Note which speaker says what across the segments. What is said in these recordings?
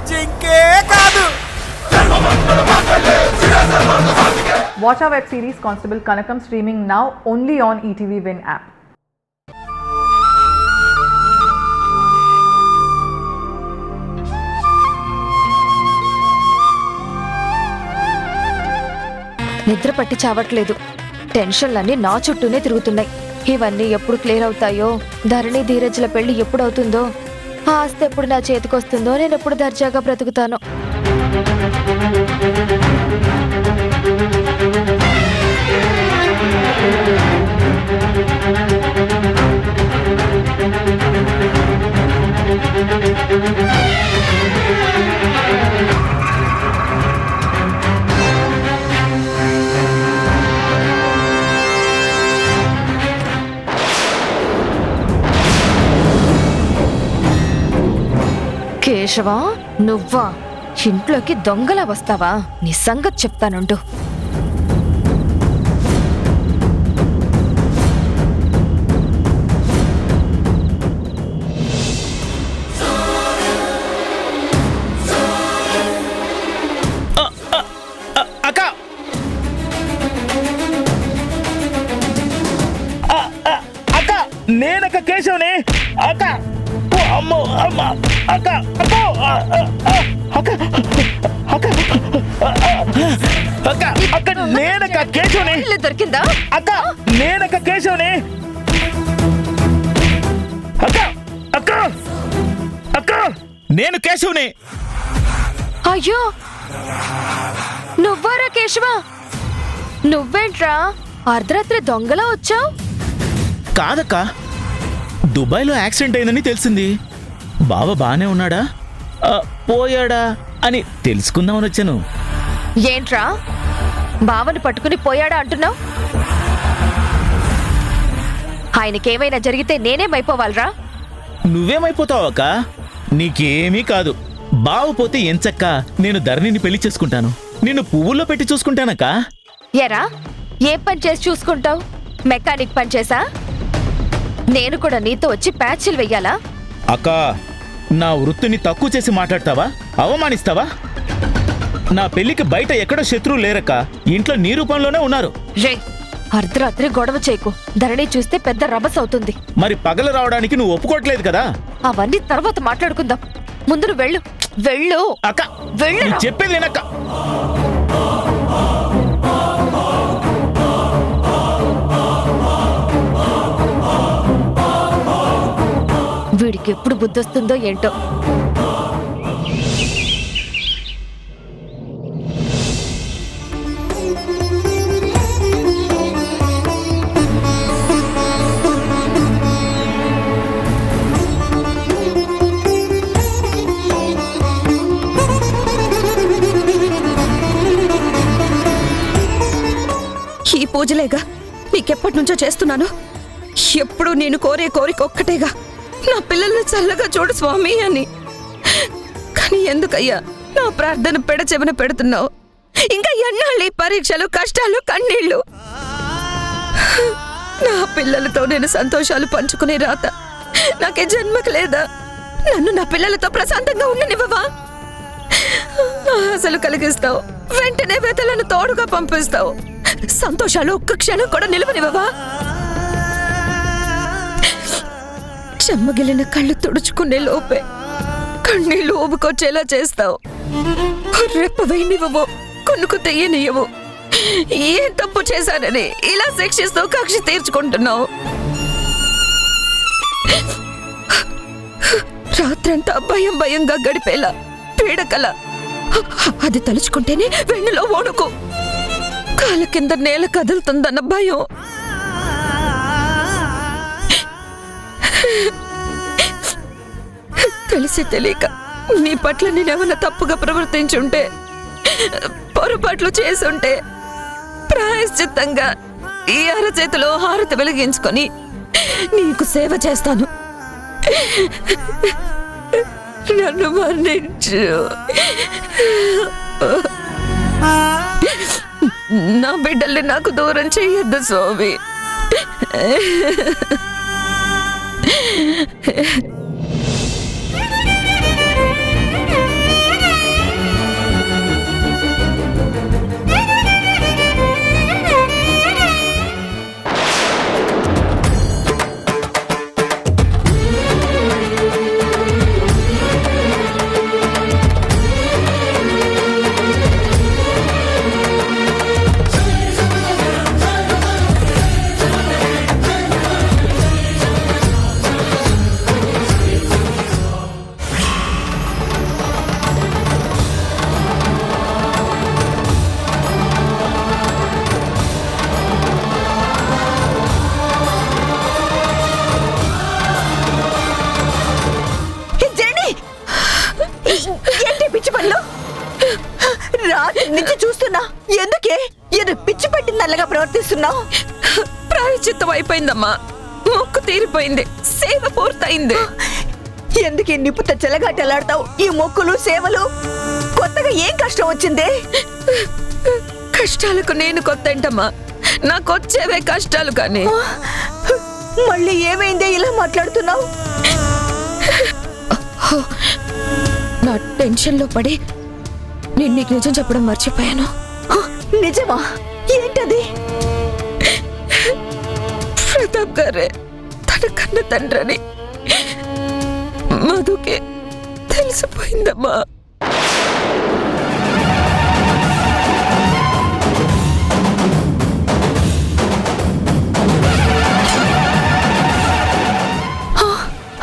Speaker 1: జింకే కాదు.
Speaker 2: Watch our web series Constable Kanakam streaming now only on ETV Win app.
Speaker 3: నిద్ర పట్టి చావట్లేదు. టెన్షన్లన్నీ నా చుట్టూనే తిరుగుతున్నాయి. ఇవన్నీ ఎప్పుడు క్లియర్ అవుతాయో, ధరణి ధీరజ్ల పెళ్లి ఎప్పుడవుతుందో, ఆ ఆస్తి ఎప్పుడు నా చేతికొస్తుందో, నేను ఎప్పుడు దర్జాగా బ్రతుకుతానో. కేశవా, నువ్వా ఇంట్లోకి దొంగలా వస్తావా? నీ సంగతి చెప్తానుండు.
Speaker 4: అక్క అక్క, నేనక్క కేశవని. అక్క అమ్మో అమ్మ అక్క అమ్మో అక్క అక్క అక్క అక్క నేనక్క కేశవని.
Speaker 3: దొరికిందా?
Speaker 4: అక్క నేనక్క కేశవని. అక్క అక్క అక్క నేను కేశవని.
Speaker 3: అయ్యో, నువ్వారా కేశవా? నువ్వేంట్రా అర్ధరాత్రి దొంగలా వచ్చావు?
Speaker 4: కాదక్క, దుబాయ్లో యాక్సిడెంట్ అయిందని తెలిసింది. బావ బానే ఉన్నాడా పోయాడా అని తెలుసుకుందామని వచ్చాను.
Speaker 3: ఏంట్రా బావని పట్టుకుని పోయాడా అంటున్నావు? ఆయనకేమైనా జరిగితే నేనేమైపోవాలరా?
Speaker 4: నువ్వేమైపోతావక్క? నీకేమీ కాదు. బావ పోతే ఎంచక్క నేను ధరణిని పెళ్లి చేసుకుంటాను. నిన్ను పువ్వుల్లో పెట్టి చూసుకుంటానక్క.
Speaker 3: ఎరా, ఏ పని చేసి చూసుకుంటావు? మెకానిక్ పని చేసా? నేను కూడా నీతో వచ్చి ప్యాచ్లు వెయ్యాలా?
Speaker 4: అక్క, నా వృత్తిని తక్కువ చేసి మాట్లాడతావా? అవమానిస్తావా? నా పెళ్లికి బయట ఎక్కడో శత్రువు లేరక్క, ఇంట్లో నీ రూపంలోనే ఉన్నారు.
Speaker 3: రే, అర్ధరాత్రి గొడవ చేయకు. ధరణి చూస్తే పెద్ద రభస్ అవుతుంది.
Speaker 4: మరి పగలు రావడానికి నువ్వు ఒప్పుకోవట్లేదు కదా?
Speaker 3: అవన్నీ తర్వాత మాట్లాడుకుందాం. ముందు నువ్వు వెళ్ళు. వెళ్ళు
Speaker 4: అక్క,
Speaker 3: వెళ్ళు.
Speaker 4: నేను చెప్పేది వినక్క.
Speaker 3: వీడికి ఎప్పుడు బుద్ధొస్తుందో ఏంటో.
Speaker 5: ఈ పూజలేగా నీకెప్పటి నుంచో చేస్తున్నాను. ఎప్పుడు నేను కోరే కోరిక ఒక్కటేగా, నా పిల్లల్ని చల్లగా చూడు స్వామి అని. కానీ ఎందుకయ్యా నా ప్రార్థన చెవిన పెడుతున్నావు? ఇంకా ఎన్నాళ్ళు ఈ పరీక్షలు, కష్టాలు, కన్నీళ్లు? నా పిల్లలతో నేను సంతోషాలు పంచుకునే రాత నాకే జన్మకు లేదా? నన్ను నా పిల్లలతో ప్రశాంతంగా ఉండనివ్వవా? ఆశలు కలిగిస్తావు, వెంటనే వెతలను తోడుగా పంపిస్తావు. సంతోషాలు ఒక్క క్షణం కూడా నిలవనివ్వవా? చెమ్మగిలిన కళ్ళు తుడుచుకునే లోపే కన్నీళ్లు ఊబుకొచ్చేలా చేస్తావు. రెప్ప వేయనివ్వవు, కొనుక్కు తెయ్యనివ్వవు. ఏం తప్పు చేశానని ఇలా శిక్షిస్తూ కక్ష తీర్చుకుంటున్నావు. రాత్రంతా భయం భయంగా గడిపేలా పీడకల, అది తలుచుకుంటేనే వెన్నులో వణుకు. కాళ్ళ కింద నేల కదులుతుందన్న భయం. తెలిసి తెలియక నీ పట్ల నేనేమన్నా తప్పుగా ప్రవర్తించుంటే, పొరపాట్లు చేసుంటే ప్రాయశ్చిత్తంగా ఈ అరచేతిలో హారతి వెలిగించుకొని నీకు సేవ చేస్తాను. నన్ను మన్నించు. నా బిడ్డల్ని నాకు దూరం చెయ్యొద్దు స్వామి.
Speaker 1: నుంచి చూస్తున్నా. ఎందుకే ఎందుకు పిచ్చి పట్టిందల్లగా ప్రవర్తిస్తున్నావు?
Speaker 5: ప్రాయచిత్తం అయిపోయిందమ్మా, మొక్కు తీరిపోయింది, సేవ పూర్తయింది.
Speaker 1: ఎందుకే నిప్పుత చెలగాటలాడతావు? ఈ మొక్కులు సేవలు కొత్తగా ఏం కష్టం వచ్చిందే?
Speaker 5: కష్టాలకు నేను కొత్త ఏంటమ్మా, నాకొచ్చేవే కష్టాలు. కానీ
Speaker 1: మళ్ళీ ఏమైందే ఇలా మాట్లాడుతున్నావు?
Speaker 5: నా టెన్షన్లో పడి నేను నీకు నిజం చెప్పడం మర్చిపోయాను.
Speaker 1: నిజమా? ఏంటది?
Speaker 5: ప్రతాప్ గారే తన కన్న తండ్రని మధుకి తెలిసిపోయిందమ్మా.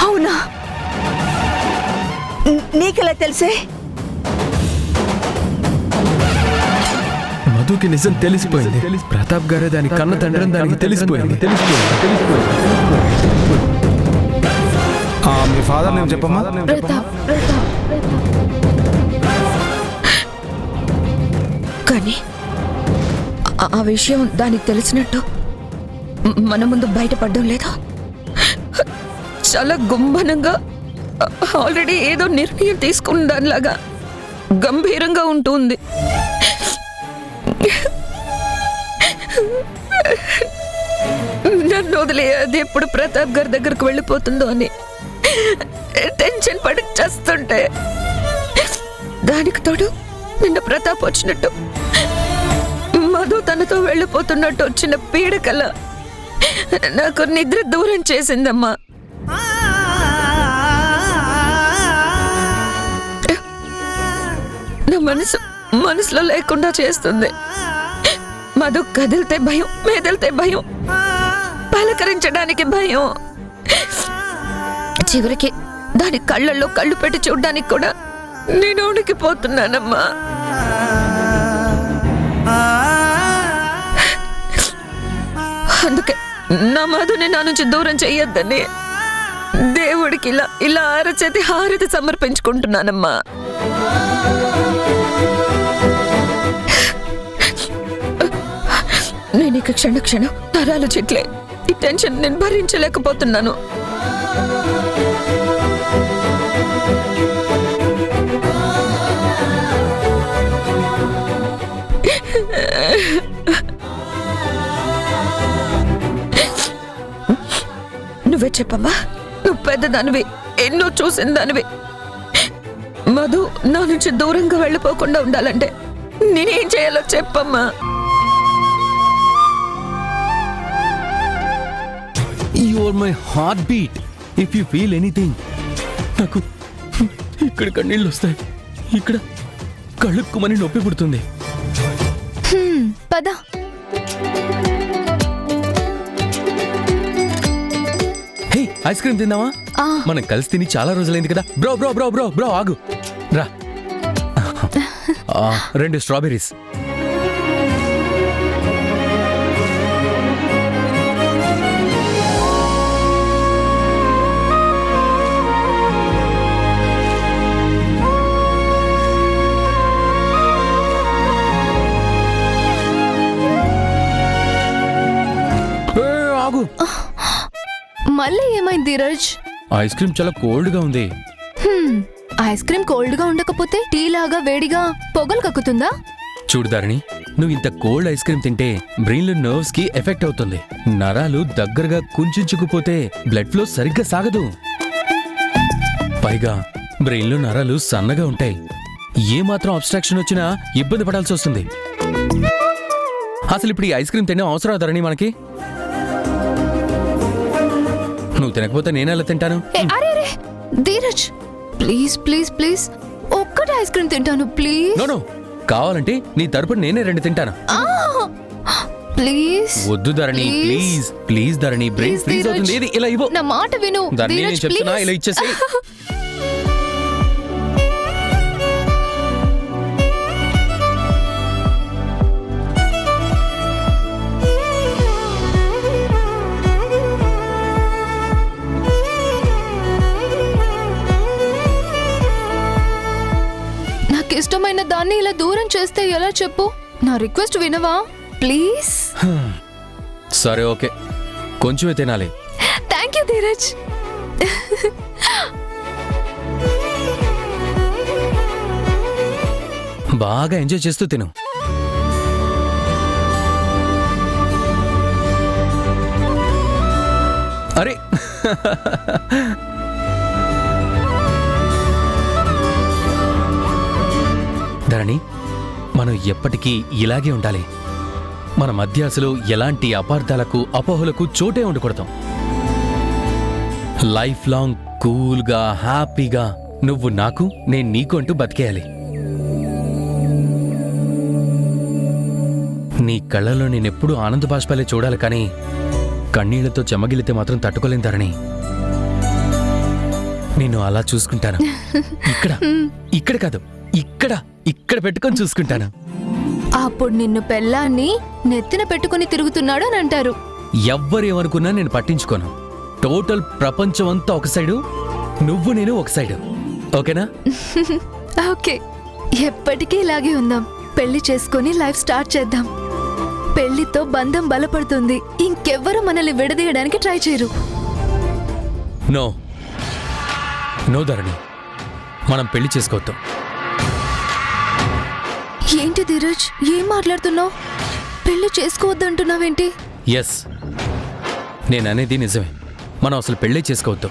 Speaker 1: అవునా? నీకెలా తెలిసే?
Speaker 6: మధుకి నిజం తెలిసిపోయింది. ప్రతాప్ గారే దాని కన్న తండ్రి దానికి తెలిసిపోయింది.
Speaker 7: మీ ఫాదర్ నేమ్ చెప్పమ్మా.
Speaker 5: కానీ ఆ విషయం దానికి తెలిసినట్టు మన ముందు బయటపడడం లేదా? చాలా గుంభనంగా ఆల్రెడీ ఏదో నిర్ణయం తీసుకున్న దానిలాగా గంభీరంగా ఉంటుంది. నన్ను వదిలే అది ఎప్పుడు ప్రతాప్ గారి దగ్గరకు వెళ్ళిపోతుందో అని టెన్షన్ పడి చేస్తుంటే, దానికి తోడు నిన్న ప్రతాప్ వచ్చినట్టు మధు తనతో వెళ్ళిపోతున్నట్టు వచ్చిన పీడకల నాకు నిద్ర దూరం చేసిందమ్మా. నా మనసులో లేకుండా చేస్తుంది. మధు కదిలితే భయం, మెదిలితే భయం, పలకరించడానికి భయం. చివరికి దాని కళ్ళల్లో కళ్ళు పెట్టి చూడ్డానికి కూడా నేను ఉడికిపోతున్నానమ్మా. అందుకే నా మధుని నా నుంచి దూరం చెయ్యొద్దని దేవుడికి ఇలా అరచేతి హారతి సమర్పించుకుంటున్నానమ్మా. నేను ఇక క్షణ క్షణం నరాలు చిట్లే. ఈ టెన్షన్ నేను భరించలేకపోతున్నాను. నువ్వే చెప్పమ్మా, నువ్వు పెద్దదానివి, ఎన్నో చూసిన దానివి. మధు నా నుంచి దూరంగా వెళ్ళిపోకుండా ఉండాలంటే నేనేం చేయాలో చెప్పమ్మా.
Speaker 6: You are my heartbeat. If you feel anything, నాకు ఇక్కడ కన్నీళ్ళు వస్తాయి, ఇక్కడ కళ్ళుక్కుమని నొప్పి పుడుతుంది.
Speaker 3: పద.
Speaker 6: హే, ఐస్ క్రీమ్ తిందామా? మనం కలిసి తిని చాలా రోజులైంది కదా. Bro bro bro bro bro ఆగు రా. 2 స్ట్రాబెర్రీస్. ఆగు.
Speaker 3: మళ్ళీ ఏమైంది ధీరజ్?
Speaker 6: ఐస్ క్రీమ్ చాలా కోల్డ్ గా ఉంది.
Speaker 3: ఐస్ క్రీమ్ కోల్డ్ గా ఉండకపోతే టీ లాగా వేడిగా పొగలు కక్కుతుందా?
Speaker 6: చూడు ధరణి, నువ్వు ఇంత కోల్డ్ ఐస్ క్రీమ్ తింటే బ్రెయిన్ లో నర్వ్స్ కి ఎఫెక్ట్ అవుతుంది. నరాలు దగ్గరగా కుంచుకుపోతే బ్లడ్ ఫ్లో సరిగ్గా సాగదు. పైగా బ్రెయిన్ లో నరాలు సన్నగా ఉంటాయి. ఏ మాత్రం అబ్స్ట్రాక్షన్ వచ్చినా ఇబ్బంది పడాల్సి వస్తుంది. అసలు ఇప్పుడు ఈ ఐస్ క్రీమ్ తినే అవసరం ధరణి మనకి? నువ్వు తినకపోతే నేనెలా తింటాను?
Speaker 3: అరే అరే ధీరజ్, ప్లీజ్ ప్లీజ్ ప్లీజ్ ఒక్కటి ఐస్ క్రీమ్ తింటాను ప్లీజ్.
Speaker 6: నో, కావాలంటే నీ తరపున నేనే 2 తింటాను.
Speaker 3: ప్లీజ్
Speaker 6: వద్దు Dharani, please please Dharani, brain freeze అవుతుంది. ఏది ఇలా ఇవ్వు.
Speaker 3: నా మాట విను
Speaker 6: ధరణి, నేను
Speaker 3: ధీరజ్,
Speaker 6: చెప్తున్నా,
Speaker 3: ప్లీజ్.
Speaker 6: ఇలా ఇచ్చేసి.
Speaker 3: నాకు ఇష్టమైన దాన్ని ఇలా దూరం చేస్తే ఎలా చెప్పు? నా రిక్వెస్ట్ వినవా ప్లీజ్?
Speaker 6: సరే ఓకే, కొంచెమే తినాలి.
Speaker 3: Thank you Dheeraj.
Speaker 6: బాగా ఎంజాయ్ చేస్తూ తిను. అరే ధరణి, మనం ఎప్పటికీ ఇలాగే ఉండాలి. మన మధ్య అసలు ఎలాంటి అపార్థాలకు అపోహలకు చోటే ఉండకూడదు. లైఫ్ లాంగ్ కూల్గా హ్యాపీగా నువ్వు నాకు నేను నీకు అంటూ బతికేయాలి. నీ కళ్ళలో నేనెప్పుడూ ఆనంద బాష్పాలే చూడాలి, కానీ కన్నీళ్లతో చెమ్మగిలితే మాత్రం తట్టుకోలేని ధరణి. నేను అలా చూసుకుంటాను. ఇక్కడ ఇక్కడ కాదు, ఇక్కడ ఇక్కడ పెట్టుకొని చూసుకుంటాను.
Speaker 3: అప్పుడు నిన్ను పెళ్ళాన్ని నెత్తిన పెట్టుకుని తిరుగుతున్నాడు అని అంటారు.
Speaker 6: ఎవ్వరేమనుకున్నా నేను పట్టించుకోను. టోటల్ ప్రపంచం అంతా ఒక సైడు, నువ్వు నేను ఒక సైడు. ఓకేనా?
Speaker 3: ఓకే, ఎప్పటికీ ఇలాగే ఉందాం. పెళ్లి చేసుకుని లైఫ్ స్టార్ట్ చేద్దాం. పెళ్లితో బంధం బలపడుతుంది. ఇంకెవ్వరూ మనల్ని విడదీయడానికి ట్రై చేయరు.
Speaker 6: నో నో ధరణి, మనం పెళ్లి చేసుకోవద్దు.
Speaker 3: ఏంటి ధీరజ్, ఏం మాట్లాడుతున్నావు? పెళ్లి చేసుకోవద్దంటున్నావేంటి?
Speaker 6: ఎస్, నేననేది నిజమే. మనం అసలు పెళ్ళే చేసుకోవద్దు.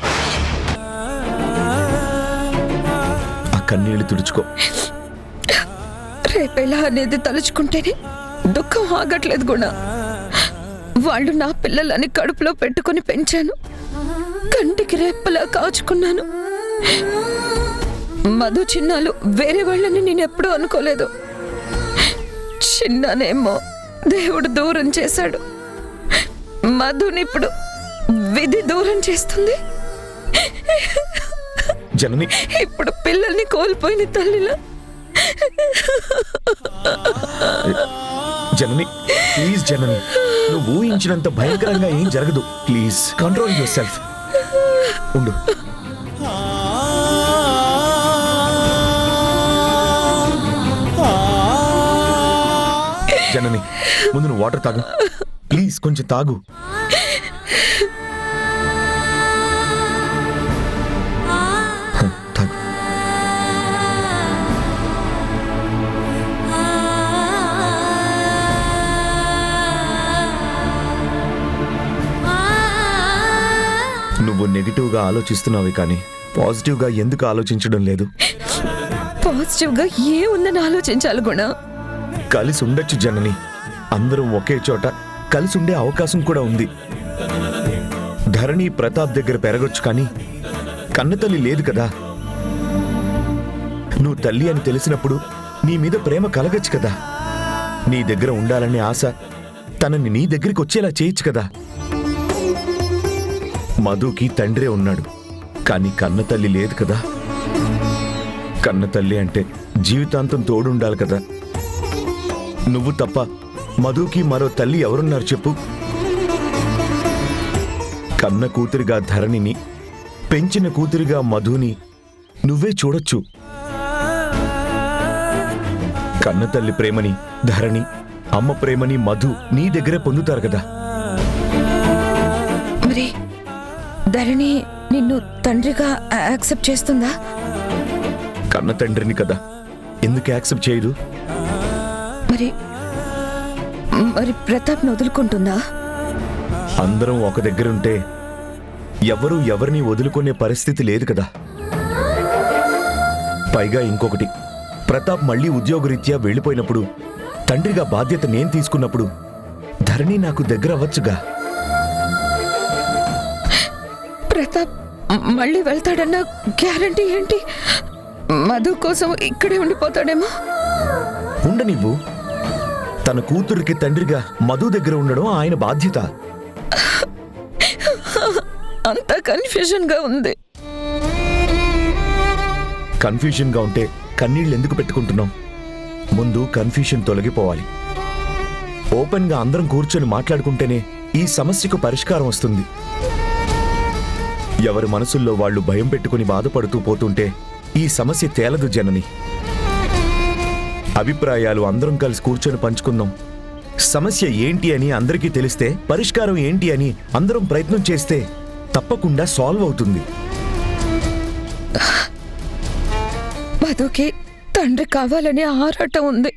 Speaker 7: ఆ కన్నీళ్లు తుడుచుకో.
Speaker 5: రేపెలా అనేది తలుచుకుంటేనే దుఃఖం ఆగట్లేదు గుణ. వాళ్ళు నా పిల్లలని కడుపులో పెట్టుకుని పెంచాను, కంటికి రెప్పలా కాచుకున్నాను. మధు చిన్నాలు వేరే వాళ్ళని నేనెప్పుడూ అనుకోలేదు. చిన్ననేమో దేవుడు దూరం చేశాడు, మధునిప్పుడు విధి దూరం చేస్తుంది.
Speaker 7: జనని,
Speaker 5: ఇప్పుడు పిల్లల్ని కోల్పోయిన తల్లిలా.
Speaker 7: జనని ప్లీజ్ జనని, నువ్వు ఊహించినంత భయంకరంగా ఏం జరగదు. Please control your self. ఉండు. జనని, ముందు నువ్వు వాటర్ తాగు ప్లీజ్. కొంచెం తాగు. తాగు. నువ్వు నెగిటివ్గా ఆలోచిస్తున్నావు, కానీ పాజిటివ్గా ఎందుకు ఆలోచించడం లేదు?
Speaker 5: పాజిటివ్గా ఏముందని ఆలోచించాలి గుణ.
Speaker 7: కలిసి ఉండొచ్చు జనని. అందరం ఒకే చోట కలిసి ఉండే అవకాశం కూడా ఉంది. ధరణి ప్రతాప్ దగ్గర పెరగొచ్చు, కానీ కన్నతల్లి లేదు కదా. నువ్వు తల్లి అని తెలిసినప్పుడు నీ మీద ప్రేమ కలగచ్చు కదా. నీ దగ్గర ఉండాలనే ఆశ తనని నీ దగ్గరికి వచ్చేలా చేయొచ్చు కదా. మధుకి తండ్రే ఉన్నాడు, కానీ కన్నతల్లి లేదు కదా. కన్నతల్లి అంటే జీవితాంతం తోడుండాలి కదా. నువ్వు తప్ప మధుకి మరో తల్లి ఎవరున్నారు చెప్పు? కన్న కూతురిగా ధరణిని, పెంచిన కూతురిగా మధుని నువ్వే చూడొచ్చు. కన్న తల్లి ప్రేమని ధరణి, అమ్మ ప్రేమని మధు నీ దగ్గరే పొందుతారు కదా.
Speaker 5: మరి ధరణి నిన్ను తండ్రిగా యాక్సెప్ట్ చేస్తుందా?
Speaker 7: కన్న తండ్రిని కదా, ఎందుకు యాక్సెప్ట్ చేయదు?
Speaker 5: మరి మరి ప్రతాప్ను వదులుకుంటుందా?
Speaker 7: అందరం ఒక దగ్గరుంటే ఎవరూ ఎవరిని వదులుకునే పరిస్థితి లేదు కదా. పైగా ఇంకొకటి, ప్రతాప్ మళ్ళీ ఉద్యోగరీత్యా వెళ్ళిపోయినప్పుడు, తండ్రిగా బాధ్యత నేను తీసుకున్నప్పుడు ధరణి నాకు దగ్గర అవ్వచ్చుగా.
Speaker 5: ప్రతాప్ మళ్ళీ వెళ్తాడన్న గ్యారంటీ ఏంటి? మధు కోసం ఇక్కడే ఉండిపోతాడేమో.
Speaker 7: ఉండనివ్వు. తన కూతురికి తండ్రిగా మధు దగ్గర ఉండడం ఆయన బాధ్యత.
Speaker 5: అంతా కన్ఫ్యూజన్ గా ఉంది.
Speaker 7: కన్ఫ్యూజన్ గా ఉంటే కన్నీళ్ళు ఎందుకు పెట్టుకుంటున్నాం? ముందు కన్ఫ్యూజన్ తొలగిపోవాలి. ఓపెన్ గా అందరం కూర్చొని మాట్లాడుకుంటేనే ఈ సమస్యకు పరిష్కారం వస్తుంది. ఎవరి మనసుల్లో వాళ్ళు భయం పెట్టుకుని బాధపడుతూ పోతుంటే ఈ సమస్య తేలదు జనని. అభిప్రాయాలు అందరం కలిసి కూర్చొని పంచుకుందాం. సమస్య ఏంటి అని అందరికీ తెలిస్తే, పరిష్కారం ఏంటి అని అందరం ప్రయత్నం చేస్తే తప్పకుండా సాల్వ్ అవుతుంది.
Speaker 5: మధుకి తండ్రి కావాలనే ఆరాటం ఉంది,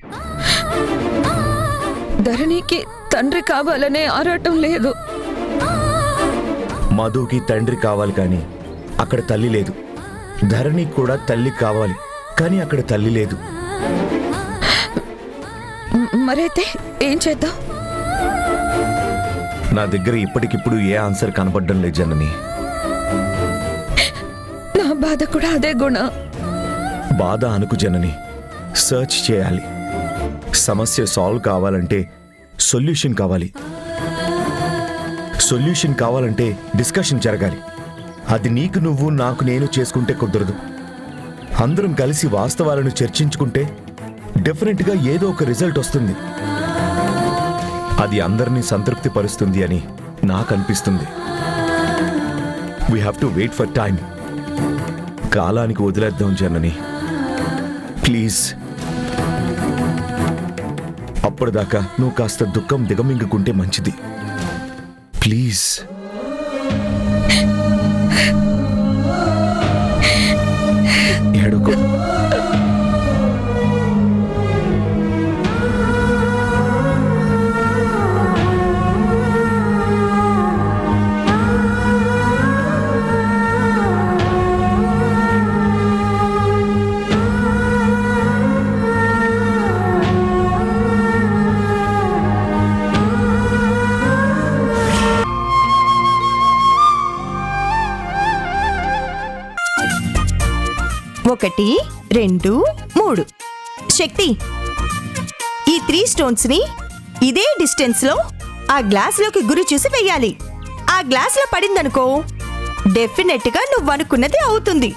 Speaker 5: ధరణికి తండ్రి కావాలనే ఆరాటం లేదు.
Speaker 7: మధుకి తండ్రి కావాలి కానీ అక్కడ తల్లి లేదు. ధరణికి కూడా తల్లి కావాలి కానీ అక్కడ తల్లి లేదు.
Speaker 5: మరైతే ఏం చేద్దాం?
Speaker 7: నా దగ్గర ఇప్పటికిప్పుడు ఏ ఆన్సర్ కనపడడం లేదు జనని.
Speaker 5: నా బాధ కూడా అదే గుణ.
Speaker 7: బాధ అనుకు జనని, సర్చ్ చేయాలి. సమస్య సాల్వ్ కావాలంటే సొల్యూషన్ కావాలి. సొల్యూషన్ కావాలంటే డిస్కషన్ జరగాలి. అది నీకు నువ్వు, నాకు నేను చేసుకుంటే కుదరదు. అందరం కలిసి వాస్తవాలను చర్చించుకుంటే డెఫినెట్గా ఏదో ఒక రిజల్ట్ వస్తుంది. అది అందరినీ సంతృప్తి పరుస్తుంది అని నాకు అనిపిస్తుంది. We have to wait for time. కాలానికి వదిలేద్దాం జనని, ప్లీజ్. అప్పటిదాకా నువ్వు కాస్త దుఃఖం దిగమింగుకుంటే మంచిది, ప్లీజ్. ఏడుకో.
Speaker 1: ఒకటి, 2, 3. శక్తి, ఈ 3 స్టోన్స్ ని ఇదే డిస్టెన్స్ లో ఆ గ్లాస్ లోకి గురి చూసి వెయ్యాలి. ఆ గ్లాస్ లో పడిందనుకో, డెఫినెట్ గా నువ్వు అనుకున్నది అవుతుంది.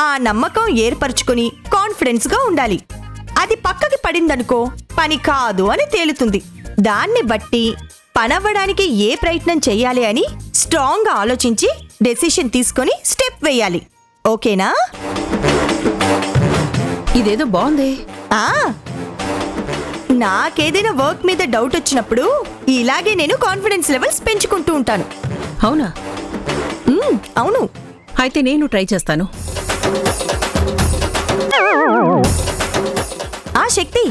Speaker 1: ఆ నమ్మకం ఏర్పరచుకుని కాన్ఫిడెన్స్ గా ఉండాలి. అది పక్కకి పడిందనుకో, పని కాదు అని తేలుతుంది. దాన్ని బట్టి పనవ్వడానికి ఏ ప్రయత్నం చెయ్యాలి అని స్ట్రాంగ్ గా ఆలోచించి డెసిషన్ తీసుకొని స్టెప్ వేయాలి. ఓకేనా?
Speaker 5: ఇదేదో బాగుంది.
Speaker 1: నాకేదైనా వర్క్ మీద డౌట్ వచ్చినప్పుడు ఇలాగే నేను కాన్ఫిడెన్స్ లెవెల్స్ పెంచుకుంటూ ఉంటాను.
Speaker 8: అవునా?
Speaker 1: అవును.
Speaker 8: అయితే నేను ట్రై చేస్తాను.
Speaker 1: ఆ శక్తి,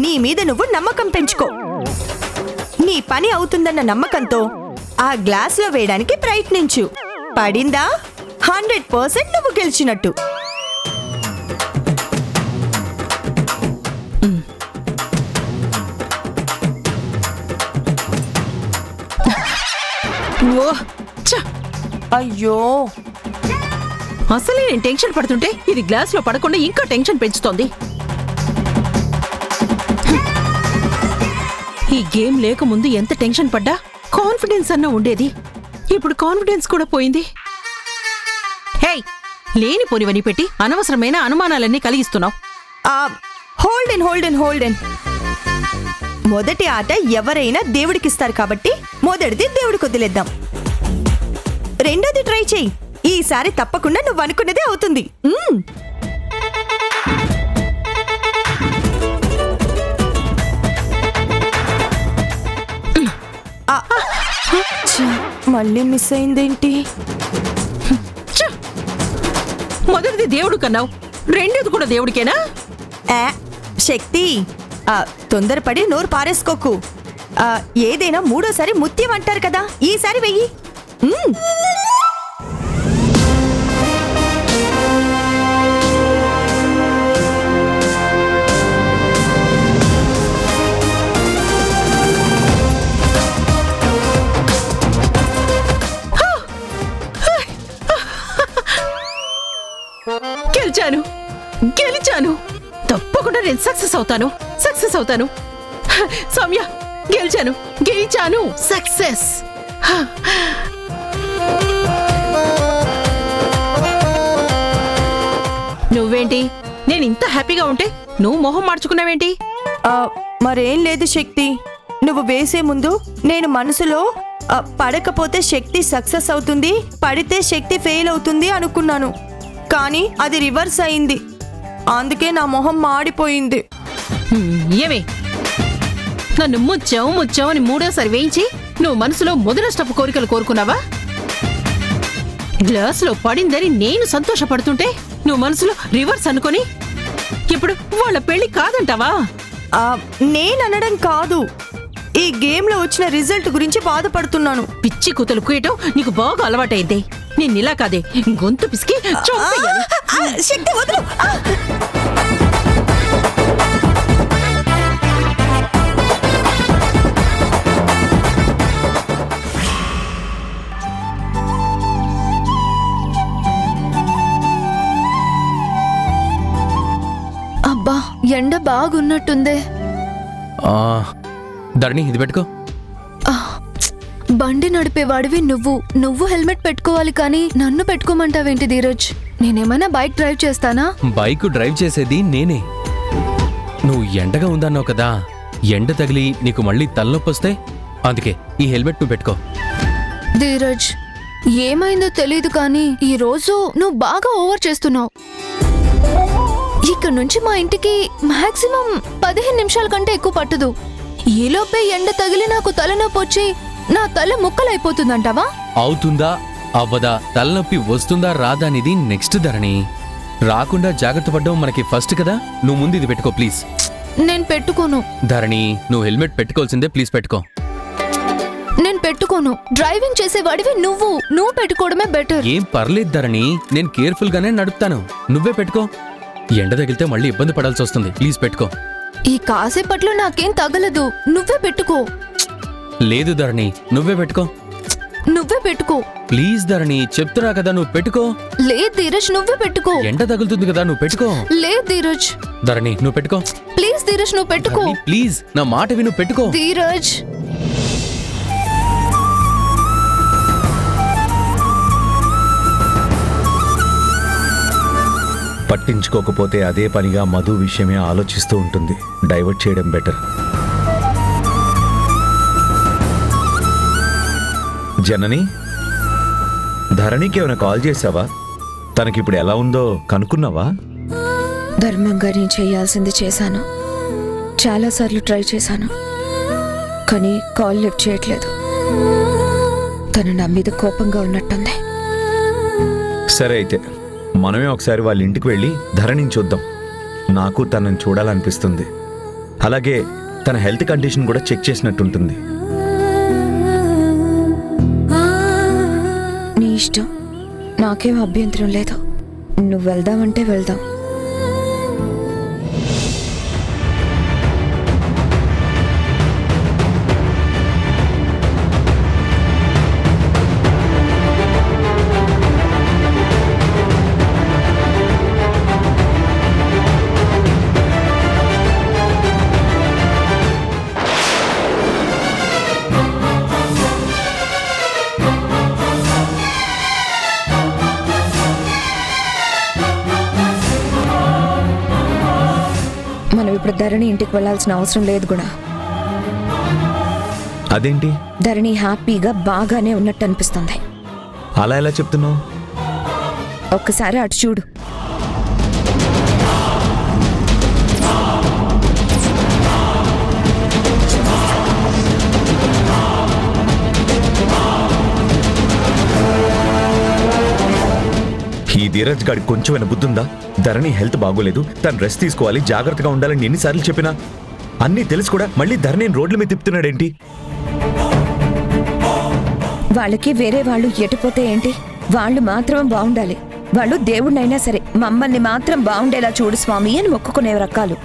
Speaker 1: నీ మీద నువ్వు నమ్మకం పెంచుకో. నీ పని అవుతుందన్న నమ్మకంతో ఆ గ్లాస్ లో వేయడానికి ప్రయత్నించు. పడిందా, 100% నువ్వు గెలిచినట్టు. అయ్యో,
Speaker 8: అసలే నేను టెన్షన్ పడుతుంటే ఇది గ్లాస్ లో పడకుండా ఇంకా టెన్షన్ పెంచుతోంది. ఈ గేమ్ లేకముందు ఎంత టెన్షన్ పడ్డా కాన్ఫిడెన్స్ అన్నా ఉండేది. ఇప్పుడు కాన్ఫిడెన్స్ కూడా పోయింది. హే, లేని పోనివని పెట్టి అనవసరమైన అనుమానాలన్నీ కలిగిస్తున్నావు.
Speaker 1: హోల్డెన్. మొదటి ఆట ఎవరైనా దేవుడికిస్తారు కాబట్టి మొదటిది దేవుడికి వదిలేద్దాం. రెండోది ట్రై చెయ్యి. ఈసారి తప్పకుండా నువ్వు అనుకున్నదే అవుతుంది. మళ్ళీ మిస్ అయిందేంటి?
Speaker 8: మొదటిది దేవుడు కన్నావు, రెండోది కూడా దేవుడికేనా?
Speaker 1: శక్తి, తొందరపడి నోరు పారేసుకోకు. ఏదైనా మూడోసారి ముత్యం అంటారు కదా, ఈసారి వెయ్యి.
Speaker 8: గెలిచాను. తప్పకుండా నేను సక్సెస్ అవుతాను. సౌమ్య, గెలిచాను. సక్సెస్. నువ్వేంటి, నేను ఇంత హ్యాపీగా ఉంటే నువ్వు మొహం మార్చుకున్నావేంటి?
Speaker 1: మరేం లేదు శక్తి. నువ్వు వేసే ముందు నేను మనసులో పడకపోతే శక్తి సక్సెస్ అవుతుంది, పడితే శక్తి ఫెయిల్ అవుతుంది అనుకున్నాను. కానీ అది రివర్స్ అయింది. అందుకే నా మొహం మాడిపోయింది.
Speaker 8: ఏమే నన్ను ముచ్చావు అని మూడోసారి వేయించి నువ్వు మనసులో మొదలష్టపు కోరికలు కోరుకున్నావా? గ్లాసులో పడిందని నేను సంతోషపడుతుంటే నువ్వు మనసులో రివర్స్ అనుకొని ఇప్పుడు వాళ్ళ పెళ్లి కాదంటావా?
Speaker 1: నేననడం కాదు, ఈ గేమ్ లో వచ్చిన రిజల్ట్ గురించి బాధపడుతున్నాను.
Speaker 8: పిచ్చి కూతలు కూయటం నీకు బాగా అలవాటైంది. నిన్నిలా కాదే గొంతు పిసికి చంపేయాలి.
Speaker 1: శక్తి వదులు.
Speaker 3: అబ్బా ఎండ బాగున్నట్టుందే.
Speaker 6: ధరణి ఇది పెట్టుకో.
Speaker 3: బండి నడిపేవాడివి నువ్వు హెల్మెట్ పెట్టుకోవాలి కానీ నన్ను పెట్టుకోమంటావేంటి ధీరజ్? నేనేమైనా బైక్ డ్రైవ్ చేస్తానా?
Speaker 6: బైక్ డ్రైవ్ చేసేది నేనే. నువ్వు ఎండగా ఉందన్నావు కదా, ఎండ తగిలి నీకు మళ్ళీ తలనొప్పి వస్తే అందుకే ఈ హెల్మెట్ నువ్వు పెట్టుకో.
Speaker 3: ధీరజ్ ఏమైందో తెలీదు కానీ ఈ రోజు నువ్వు బాగా ఓవర్ చేస్తున్నావు. ఇక్కడ నుంచి మా ఇంటికి మాక్సిమం 15 నిమిషాల కంటే ఎక్కువ పట్టదు. ఈలోపే ఎండ తగిలి నాకు తలనొప్పి వచ్చి నా తల ముక్కలైపోతుందంటావా?
Speaker 6: అవుతుందా అవ్వదా, తలనొప్పి వస్తుందా రాదా అనేది నెక్స్ట్ ధరణి. రాకుండా జాగ్రత్త పడ్డం మనకి ఫస్ట్ కదా. నువ్వు ముందు ఇది పెట్టుకో ప్లీజ్.
Speaker 3: నేను పెట్టుకోను.
Speaker 6: ధరణి నువ్వు హెల్మెట్ పెట్టుకోవాల్సిందే, ప్లీజ్ పెట్టుకో.
Speaker 3: నేను పెట్టుకోను. డ్రైవింగ్ చేసేవాడివి నువ్వు పెట్టుకోవడమే బెటర్.
Speaker 6: ఏం పర్లేదు ధరణి, నేను కేర్ఫుల్ గానే నడుపుతాను. నువ్వే పెట్టుకో. ఎండ తగిలితే మళ్ళీ ఇబ్బంది పడాల్సి వస్తుంది, ప్లీజ్ పెట్టుకో.
Speaker 3: ఈ కాసేపట్లో నాకేం తగలదు. నువ్వే పెట్టుకో.
Speaker 6: లేదు ధరణి నువ్వే పెట్టుకో.
Speaker 3: నువ్వే పెట్టుకో
Speaker 6: ప్లీజ్ ధరణి, చెప్తున్నా కదా నువ్వు పెట్టుకో.
Speaker 3: లేదు ధీరజ్ నువ్వే పెట్టుకో.
Speaker 6: ఎండ తగులుతుంది కదా, నువ్వు పెట్టుకో.
Speaker 3: లేదు ధీరజ్.
Speaker 6: ధరణి నువ్వు పెట్టుకో
Speaker 3: ప్లీజ్ ధీరజ్ నువ్వు పెట్టుకో.
Speaker 6: ధరణి, ప్లీజ్ నా మాట విను, పెట్టుకో.
Speaker 3: ధీరజ్
Speaker 7: పట్టించుకోకపోతే అదే పనిగా మధు విషయమే ఆలోచిస్తూ ఉంటుంది. డైవర్ట్ చేయడం బెటర్. జనని, ధరణికి ఏమైనా కాల్ చేసావా? తనకిప్పుడు ఎలా ఉందో కనుక్కున్నావా?
Speaker 5: ధర్మంగా నేను చేయాల్సింది చేశాను. చాలాసార్లు ట్రై చేశాను కానీ కాల్ లిఫ్ట్ చేయట్లేదు. తను నా మీద కోపంగా ఉన్నట్టుంది.
Speaker 7: సరే అయితే మనమే ఒకసారి వాళ్ళ ఇంటికి వెళ్ళి ధరణిని చూద్దాం. నాకు తనని చూడాలనిపిస్తుంది. అలాగే తన హెల్త్ కండిషన్ కూడా చెక్ చేసినట్టుంటుంది.
Speaker 5: నీ ఇష్టం, నాకేం అభ్యంతరం లేదు. నువ్వు వెళ్దామంటే వెళ్దాం. మనం ఇప్పుడు ధరణి ఇంటికి వెళ్ళాల్సిన అవసరం లేదు కూడా.
Speaker 7: అదేంటి?
Speaker 5: ధరణి హ్యాపీగా బాగానే ఉన్నట్టు అనిపిస్తుంది.
Speaker 7: అలా ఎలా చెప్తున్నావు?
Speaker 5: ఒక్కసారి అటు చూడు.
Speaker 7: ఈ ధీరజ్ గాడికి కొంచెమైనా బుద్ధుందా? ధరణి హెల్త్ బాగోలేదు, తను రెస్ట్ తీసుకోవాలి, జాగ్రత్తగా ఉండాలని ఎన్నిసార్లు చెప్పినా అన్నీ తెలుసు కూడా మళ్ళీ ధరణిని రోడ్ల మీద తిప్పుతున్నాడేంటి?
Speaker 5: వాళ్ళకి వేరే వాళ్ళు ఎటుపోతే ఏంటి? వాళ్ళు మాత్రం బాగుండాలి. వాళ్ళు దేవుడినైనా సరే మమ్మల్ని మాత్రం బాగుండేలా చూడు స్వామి అని మొక్కుకునే రకాలు.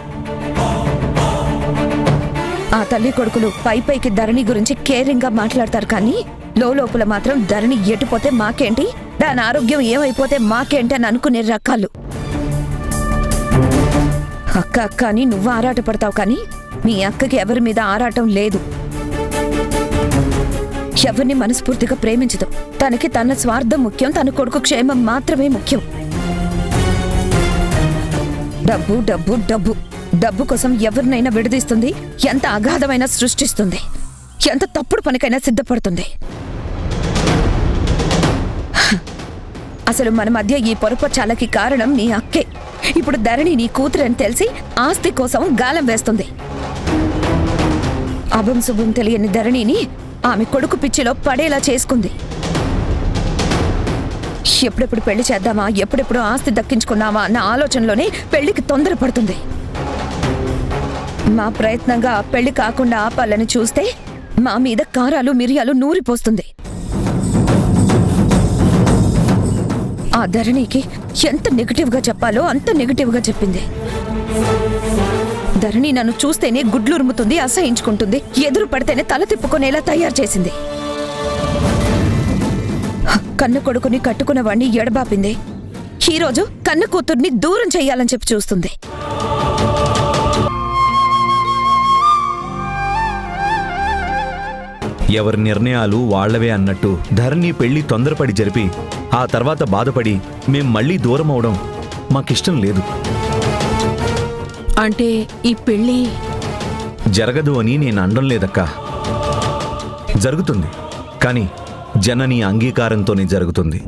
Speaker 5: ఆ తల్లి కొడుకులు పైకి ధరణి గురించి కేరింగ్ గా మాట్లాడతారు కానీ లోపల మాత్రం ధరణి ఎటుపోతే మాకేంటి, దాని ఆరోగ్యం ఏమైపోతే మాకేంటి అని అనుకునే రకాలు. అక్క అక్క అని నువ్వు ఆరాట పడతావు కానీ మీ అక్కకి ఎవరి మీద ఆరాటం లేదు. ఎవరిని మనస్ఫూర్తిగా ప్రేమించదు. తనకి తన స్వార్థం ముఖ్యం, తన కొడుకు క్షేమం మాత్రమే ముఖ్యం. డబ్బు డబ్బు డబ్బు డబ్బు కోసం ఎవరినైనా విడదీస్తుంది, ఎంత అగాధమైనా సృష్టిస్తుంది, ఎంత తప్పుడు పనికైనా సిద్ధపడుతుంది. అసలు మన మధ్య ఈ పొరపచాలకి కారణం నీ అక్కే. ఇప్పుడు ధరణి నీ కూతురని తెలిసి ఆస్తి కోసం గాలం వేస్తుంది. అభం శుభం తెలియని ధరణిని ఆమె కొడుకు పిచ్చిలో పడేలా చేసుకుంది. ఎప్పుడెప్పుడు పెళ్లి చేద్దామా, ఎప్పుడెప్పుడు ఆస్తి దక్కించుకున్నామా అన్న ఆలోచనలోనే పెళ్లికి తొందరపడుతుంది. మా ప్రయత్నంగా పెళ్లి కాకుండా ఆపాలని చూస్తే మా మీద కారాలు మిరియాలు నూరిపోస్తుంది. ఆ ధరణికి ఎంత నెగటివ్గా చెప్పాలో అంత నెగటివ్గా చెప్పింది. ధరణి నన్ను చూస్తేనే గుడ్లురుముతుంది, అసహించుకుంటుంది, ఎదురు పడితేనే తల తిప్పుకునేలా తయారు చేసింది. కన్ను కొడుకుని కట్టుకున్న వాణ్ణి ఎడబాపింది. ఈరోజు కన్ను కూతుర్ని దూరం చెయ్యాలని చెప్పి చూస్తుంది.
Speaker 7: ఎవరి నిర్ణయాలు వాళ్లవే అన్నట్టు ధరణి పెళ్లి తొందరపడి జరిపి ఆ తర్వాత బాధపడి మేం మళ్ళీ దూరం అవడం మాకిష్టం లేదు.
Speaker 8: అంటే ఈ పెళ్లి
Speaker 7: జరగదు అని నేను అనడం లేదక్కా. జరుగుతుంది, కానీ జనని అంగీకారంతోనే జరుగుతుంది.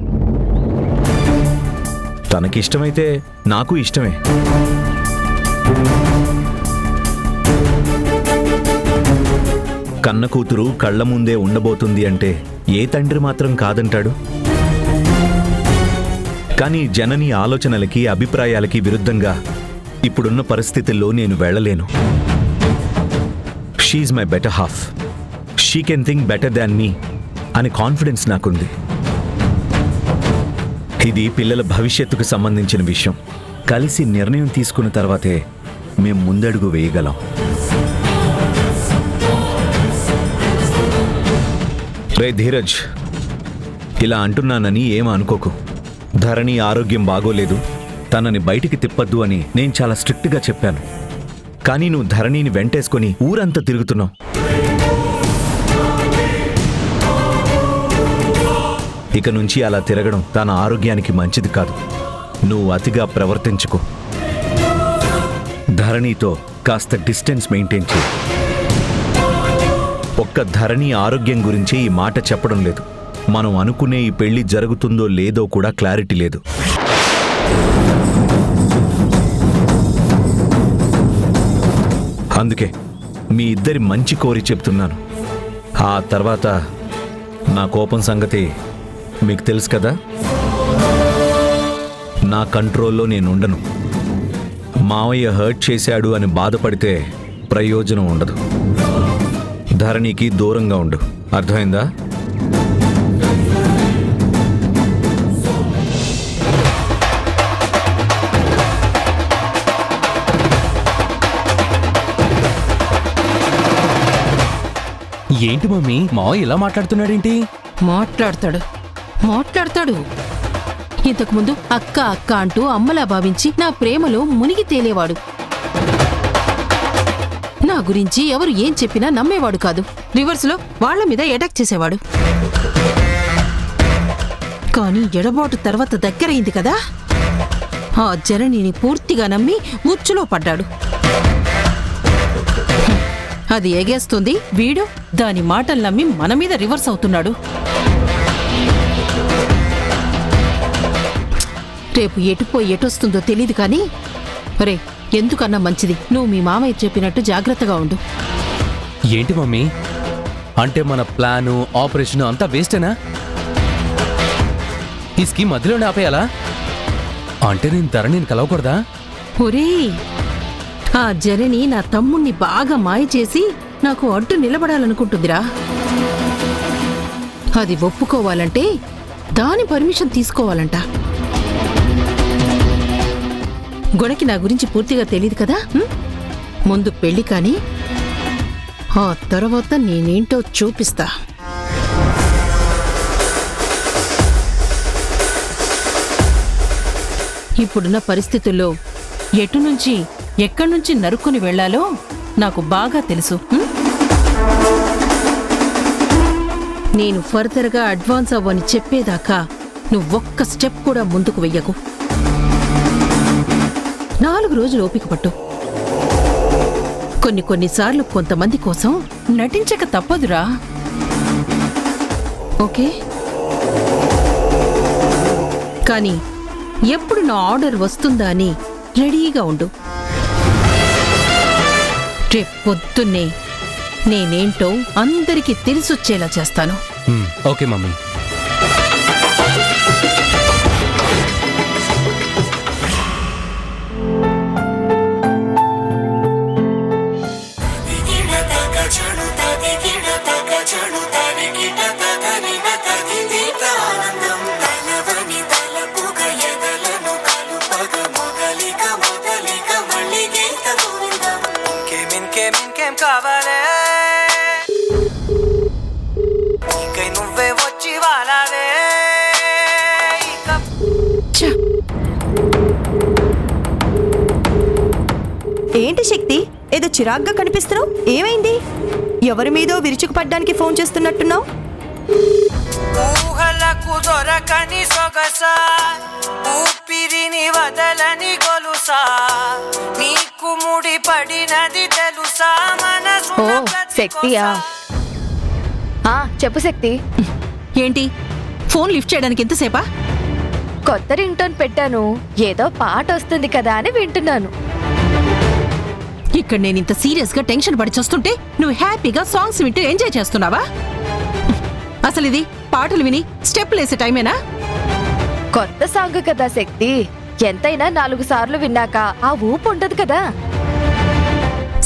Speaker 7: తనకిష్టమైతే నాకు ఇష్టమే. కన్న కూతురు కళ్ల ముందే ఉండబోతుంది అంటే ఏ తండ్రి మాత్రం కాదంటాడు? కానీ జనని ఆలోచనలకి అభిప్రాయాలకి విరుద్ధంగా ఇప్పుడున్న పరిస్థితుల్లో నేను వెళ్ళలేను. She's my better half. She can think better than me అని కాన్ఫిడెన్స్ నాకుంది. ఇది పిల్లల భవిష్యత్తుకు సంబంధించిన విషయం. కలిసి నిర్ణయం తీసుకున్న తర్వాతే మేం ముందడుగు వేయగలం. రే ధీరజ్, ఇలా అంటున్నానని ఏం అనుకోకు. ధరణి ఆరోగ్యం బాగోలేదు, తనని బయటికి తిప్పద్దు అని నేను చాలా స్ట్రిక్ట్గా చెప్పాను. కానీ నువ్వు ధరణిని వెంటేసుకొని ఊరంతా తిరుగుతున్నావు. ఇక నుంచి అలా తిరగడం తన ఆరోగ్యానికి మంచిది కాదు. నువ్వు అతిగా ప్రవర్తించుకో. ధరణితో కాస్త డిస్టెన్స్ మెయింటైన్ చేయి. ఒక్క ధరణి ఆరోగ్యం గురించి ఈ మాట చెప్పడం లేదు. మనం అనుకునే ఈ పెళ్లి జరుగుతుందో లేదో కూడా క్లారిటీ లేదు. అందుకే మీ ఇద్దరి మంచి కోరి చెప్తున్నాను. ఆ తర్వాత నా కోపం సంగతి మీకు తెలుసు కదా. నా కంట్రోల్లో నేను ఉండను. మావయ్య హర్ట్ చేశాడు అని బాధపడితే ప్రయోజనం ఉండదు. ధరణికి దూరంగా ఉండు, అర్థమైందా?
Speaker 6: ఏంటి మమ్మీ మావయ్య ఇలా మాట్లాడుతున్నాడేంటి?
Speaker 8: మాట్లాడతాడు. ఇంతకుముందు అక్క అక్క అంటూ అమ్మలా భావించి నా ప్రేమలో మునిగి తేలేవాడు. నా గురించి ఎవరు ఏం చెప్పినా నమ్మేవాడు కాదు. రివర్స్లో వాళ్ల మీద అటాక్ చేసేవాడు. కానీ ఎడబాటు తర్వాత దగ్గరైంది కదా, ఆ జననిని పూర్తిగా నమ్మి ఉచ్చులో పడ్డాడు. అది ఎగేస్తుంది, వీడు దాని మాటలు నమ్మి మన మీద రివర్స్ అవుతున్నాడు. రేపు ఎటుపోయి ఎటొస్తుందో తెలీదు కానీ రే, ఎందుకన్నా మంచిది నువ్వు మీ మామయ్య చెప్పినట్టు జాగ్రత్తగా ఉండు.
Speaker 6: ఏంటి మమ్మీ, అంటే మన ప్లాను ఆపరేషన్ అంతా వేస్టేనా? ఈ స్కీమ్ మధ్యలోనే ఆపేయాలా? అంటే నేను ధరణిని కలవకూడదా?
Speaker 8: ఒరే, ఆ జనని నా తమ్ముణ్ణి బాగా మాయ చేసి నాకు అడ్డు నిలబడాలనుకుంటుందిరా. అది ఒప్పుకోవాలంటే దాని పర్మిషన్ తీసుకోవాలంట. గొడకి నా గురించి పూర్తిగా తెలీదు కదా. ముందు పెళ్లి కాని ఆ తర్వాత నేనేంటో చూపిస్తా. ఇప్పుడున్న పరిస్థితుల్లో ఎటు నుంచి ఎక్కడి నుంచి నరుక్కుని వెళ్లాలో నాకు బాగా తెలుసు. నేను ఫర్దర్గా అడ్వాన్స్ అవ్వని చెప్పేదాకా నువ్వొక్క స్టెప్ కూడా ముందుకు వెయ్యకు. 4 రోజులు ఓపిక పట్టు. కొన్నిసార్లు కొంతమంది కోసం నటించక తప్పదురా. ఓకే, కానీ ఎప్పుడు నా ఆర్డర్ వస్తుందా అని రెడీగా ఉండు. రేపు పొద్దున్నే నేనేంటో అందరికీ తెలిసొచ్చేలా చేస్తాను.
Speaker 6: Okay mummy.
Speaker 9: ఇంకేం కావాలే ఇంకై నువ్వే వచ్చి వాలావే
Speaker 8: ఛ!
Speaker 1: ఏంటి శక్తి, ఏదో చిరాగ్గా కనిపిస్తున్నావు? ఏమైంది? ఎవరి మీదో విరుచుకుపడ్డానికి ఫోన్ చేస్తున్నట్టున్నావు?
Speaker 9: ఊహలకు దొరకని సొగస ఊపిరిని వదలని గొలుసా నీకు ముడి పడినది తెలుసా మనసు
Speaker 3: ఓ శక్తియా? చెప్పు శక్తి.
Speaker 8: ఏంటి ఫోన్ లిఫ్ట్ చేయడానికి ఎంతసేపా?
Speaker 3: కొత్త రింగ్ టోన్ పెట్టాను, ఏదో పాట వస్తుంది కదా అని వింటున్నాను.
Speaker 8: ఇక్కడ నేను ఇంత సీరియస్ గా టెన్షన్ పడి చూస్తుంటే నువ్వు హ్యాపీగా సాంగ్స్ వింటూ ఎంజాయ్ చేస్తున్నావా? అసలు ఇది పాటలు విని స్టెప్లు వేసే టైమేనా?
Speaker 3: కొత్త సాంగ్ కదా శక్తి, ఎంతైనా 4 సార్లు విన్నాక ఆ ఊపు ఉండదు కదా.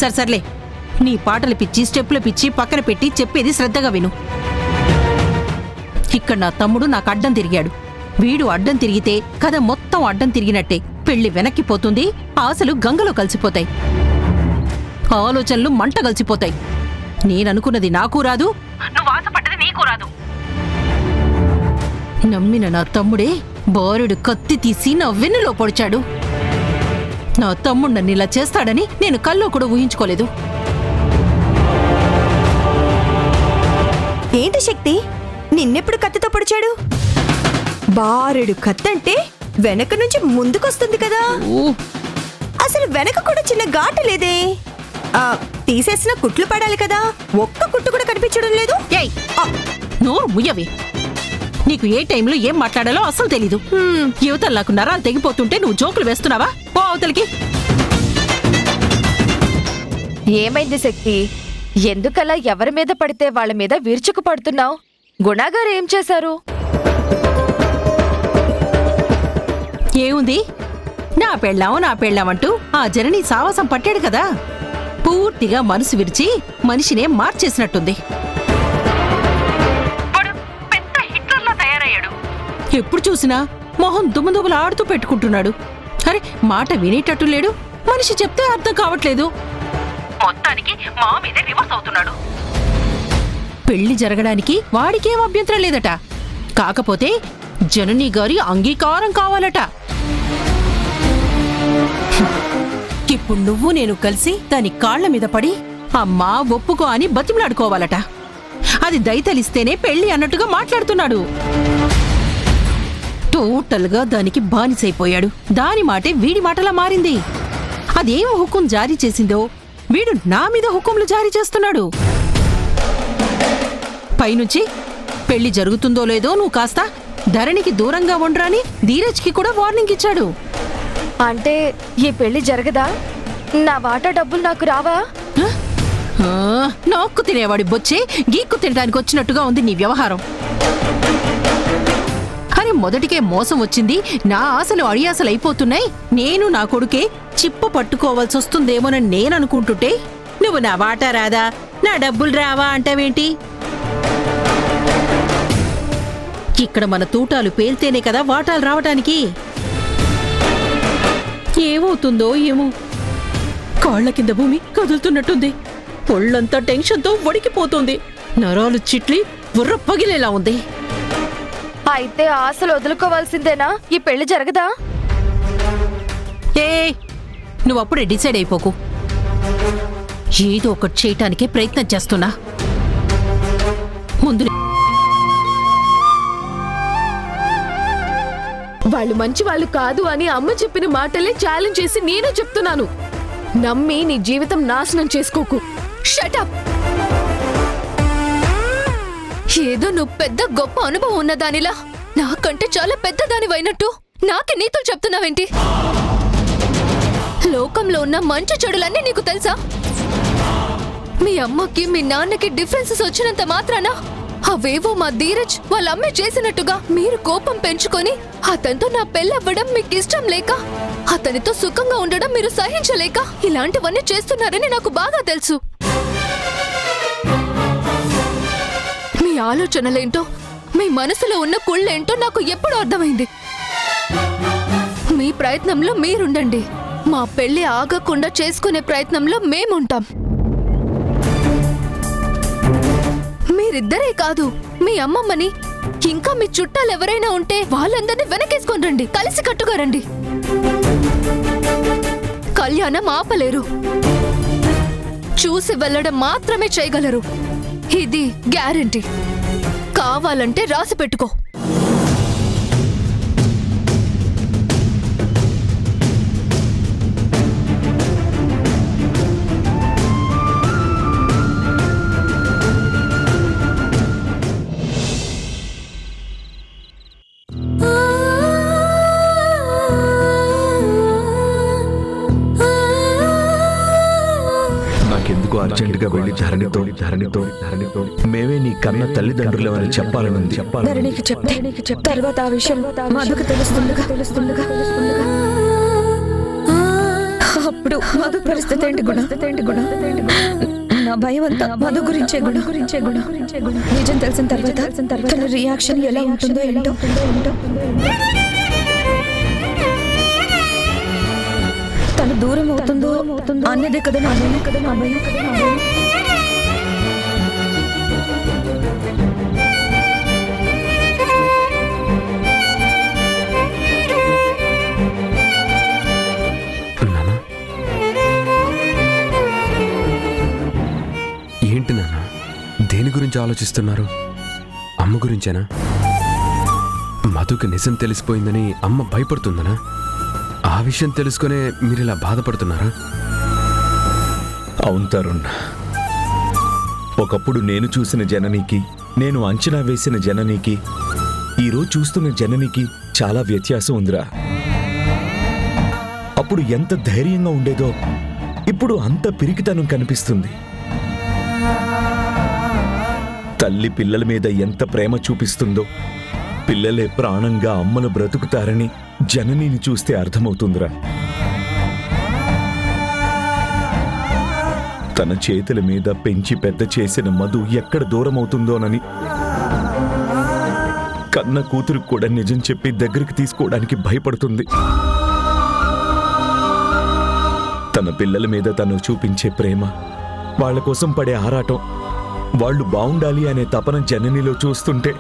Speaker 8: సర్లే, నీ పాటలు పిచ్చి స్టెప్లు పిచ్చి పక్కన పెట్టి చెప్పేది శ్రద్ధగా విను. ఇక్కడ నా తమ్ముడు నాకు అడ్డం తిరిగాడు. వీడు అడ్డం తిరిగితే కథ మొత్తం అడ్డం తిరిగినట్టే. పెళ్లి వెనక్కిపోతుంది, ఆశలు గంగలో కలిసిపోతాయి, ఆలోచనలు మంట కలిసిపోతాయి. నేననుకున్నది నాకు రాదు, నువ్వు ఆశపడ్డది నీకు రాదు. నమ్మిన నా తమ్ముడే బారుడు కత్తి తీసి నా వెన్నులో పొడిచాడు. నా తమ్ముడు నన్ను ఇలా చేస్తాడని నేను కల్లో కూడా ఊహించుకోలేదు.
Speaker 1: ఏంటి శక్తి, నిన్నెప్పుడు కత్తితో పొడిచాడు? బారెడు కత్తంటే వెనక నుంచి ముందుకొస్తుంది కదా, అసలు వెనక కూడా చిన్న ఘాటు లేదే. తీసేసిన కుట్లు పడాలి కదా, ఒక్క కుట్టు కూడా కనిపించడం లేదు.
Speaker 8: ఏయ్, నోరు ముయ్యవి. నీకు ఏ టైంలో ఏం మాట్లాడాలో అసలు తెలీదు. యువతలు నాకు నరాలు తెగిపోతుంటే నువ్వు జోకులు వేస్తున్నావా? ఓ అవతలికి.
Speaker 3: ఏమైంది శక్తి? ఎందుకలా ఎవరి మీద పడితే వాళ్ళ మీద విరుచుకు పడుతున్నావు? గుణాగారు ఏం చేశారు?
Speaker 8: ఏముంది, నా పెళ్ళామంటూ ఆ జనని సావాసం పట్టాడు కదా, పూర్తిగా మనసు విరిచి మనిషినే మార్చేసినట్టుంది. ఎప్పుడు చూసినా మొహం దుమ్ముదుమ్ములు ఆడుతూ పెట్టుకుంటున్నాడు. అరే, మాట వినేటట్టు లేడు, మనిషి చెప్తే అర్థం కావట్లేదు. మొత్తానికి మా మీదే రివర్స్ అవుతున్నాడు. పెళ్లి జరగడానికి వాడికేం అభ్యంతరం లేదట, కాకపోతే జనని గారి అంగీకారం కావాలట. ఇప్పుడు నువ్వు నేను కలిసి దాని కాళ్ల మీద పడి అమ్మా ఒప్పుకో అని బతిమలాడుకోవాలట. అది దయతలిస్తేనే పెళ్లి అన్నట్టుగా మాట్లాడుతున్నాడు. టోటల్గా దానికి బానిసైపోయాడు. దాని మాటే వీడి మాటలా మారింది. అదేం హుకుం జారీ చేసిందో వీడు నా మీద హుకుంలు జారీ చేస్తున్నాడు. పైనుంచి పెళ్లి జరుగుతుందో లేదో నువ్వు కాస్త ధరణికి దూరంగా ఉండరాని ధీరజ్కి కూడా వార్నింగ్ ఇచ్చాడు.
Speaker 3: అంటే ఈ పెళ్లి జరగదా? నా వాటా డబ్బులు నాకు రావా?
Speaker 8: నోక్కు తినేవాడి బొచ్చే గీక్కు తినడానికి వచ్చినట్టుగా ఉంది నీ వ్యవహారం. అరే, మొదటికే మోసం వచ్చింది, నా ఆశలు అడియాసలు అయిపోతున్నాయి. నేను నా కొడుకే చిప్ప పట్టుకోవాల్సి వస్తుందేమోనని నేననుకుంటుంటే నువ్వు నా వాటా రాదా, నా డబ్బులు రావా అంటావేంటి? ఇక్కడ మన తూటాలు పేల్తేనే కదా వాటాలు రావటానికి. ఏమవుతుందో ఏమో, కాళ్ల కింద భూమి కదులుతున్నట్టుంది. ఒళ్ళంతా టెన్షన్తో వడికిపోతుంది. నరాలు చిట్లి బుర్ర పగిలేలా ఉంది.
Speaker 3: అయితే ఆశలు వదులుకోవాల్సిందేనా? ఈ పెళ్లి జరగదా?
Speaker 8: నువ్వప్పుడే డిసైడ్ అయిపోకు. ఏదో ఒకటి చేయటానికే ప్రయత్నం చేస్తున్నా. ముందు
Speaker 10: వాళ్ళు మంచి వాళ్ళు కాదు అని అమ్మ చెప్పిన మాటలే ఛాలెంజ్ చేసి నేను చెప్తున్నాను. నమ్మి నీ జీవితం నాశనం చేసుకోకు. షటప్. ఏదో నువ్వు పెద్ద గొప్ప అనుభవం ఉన్నదానిలా నాకంటే చాలా పెద్దదానివైనట్టు నాకే నీతులు చెప్తున్నావేంటి? లోకంలో ఉన్న మంచి చెడులన్నీ నీకు తెలుసా? మీ అమ్మకి మీ నాన్నకి డిఫరెన్సెస్ వచ్చినంత మాత్రాన అవేవో మా ధీరజ్ వాళ్ళ అమ్మే చేసినట్టుగా మీరు కోపం పెంచుకొని అతనితో నా పెళ్ళవ్వడం మీకు ఇష్టం లేక, అతనితో సుఖంగా ఉండడం మీరు సహించలేక ఇలాంటివన్నీ చేస్తున్నారని నాకు బాగా తెలుసు. మీ ఆలోచనలేంటో, మీ మనసులో ఉన్న కుళ్ళేంటో నాకు ఎప్పుడు అర్థమైంది. మీ ప్రయత్నంలో మీరుండండి, మా పెళ్లి ఆగకుండా చేసుకునే ప్రయత్నంలో మేముంటాం. మీరిద్దరే కాదు, మీ అమ్మమ్మని ఇంకా మీ చుట్టాలు ఎవరైనా ఉంటే వాళ్ళందరినీ వెనకేసుకొని రండి, కలిసి కట్టుగా రండి. కళ్యాణం ఆపలేరు, చూసి వెళ్ళడం మాత్రమే చేయగలరు. ఇది గ్యారెంటీ. కావాలంటే రాసి పెట్టుకో.
Speaker 7: నాకెందుకు అర్జెంటుగా వెళ్ళి ధరణితో మేమే నీ కన్న తల్లిదండ్రులమని చెప్పాలనుంది.
Speaker 5: ధరణికి చెప్తే తర్వాత ఆ విషయం మధుకు తెలుస్తుండగా అప్పుడు మధు పరిస్థితి ఏంటి గుణ? నా భయం అంతా మధు గురించే గుణ. నిజం తెలిసిన తర్వాత తన రియాక్షన్ ఎలా ఉంటుందో ఏంటో. తను దూరం అవుతుందో అన్నదే కదా నా భయం.
Speaker 6: ఏంటి నాన్న, దేని గురించి ఆలోచిస్తున్నారు? అమ్మ గురించేనా? మధుకి నిజం తెలిసిపోయిందని అమ్మ భయపడుతుందనా? ఆ విషయం తెలుసుకునే మీరు ఇలా బాధపడుతున్నారా?
Speaker 7: అవును తరుణ్, ఒకప్పుడు నేను చూసిన జననికి, నేను అంచనా వేసిన జననికి, ఈరోజు చూస్తున్న జననికి చాలా వ్యత్యాసం ఉందిరా. అప్పుడు ఎంత ధైర్యంగా ఉండేదో ఇప్పుడు అంత పిరికితనం కనిపిస్తుంది. తల్లి పిల్లల మీద ఎంత ప్రేమ చూపిస్తుందో, పిల్లలే ప్రాణంగా అమ్మను బ్రతుకుతారని జననిని చూస్తే అర్థమవుతుందిరా. తన చేతుల మీద పెంచి పెద్ద చేసిన మధు ఎక్కడ దూరమవుతుందోనని కన్న కూతురు కూడా నిజం చెప్పి దగ్గరికి తీసుకోవడానికి భయపడుతుంది. తన పిల్లల మీద తను చూపించే ప్రేమ, వాళ్ళ కోసం పడే ఆరాటం, వాళ్ళు బావుండాలి అనే తపన జననిలో చూస్తుంటే,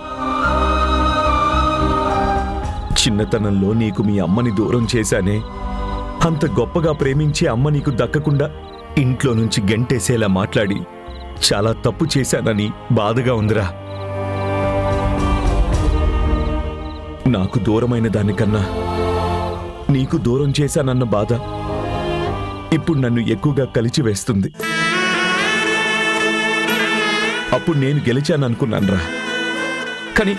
Speaker 7: చిన్నతనంలో నీకు మీ అమ్మని దూరం చేశానే, అంత గొప్పగా ప్రేమించే అమ్మ నీకు దక్కకుండా ఇంట్లో నుంచి గెంటేసేలా మాట్లాడి చాలా తప్పు చేశానని బాధగా ఉందిరా. నాకు దూరమైన దానికన్నా నీకు దూరం చేశానన్న బాధ ఇప్పుడు నన్ను ఎక్కువగా కలిచివేస్తుంది. అప్పుడు నేను గెలిచాననుకున్నానురా, కానీ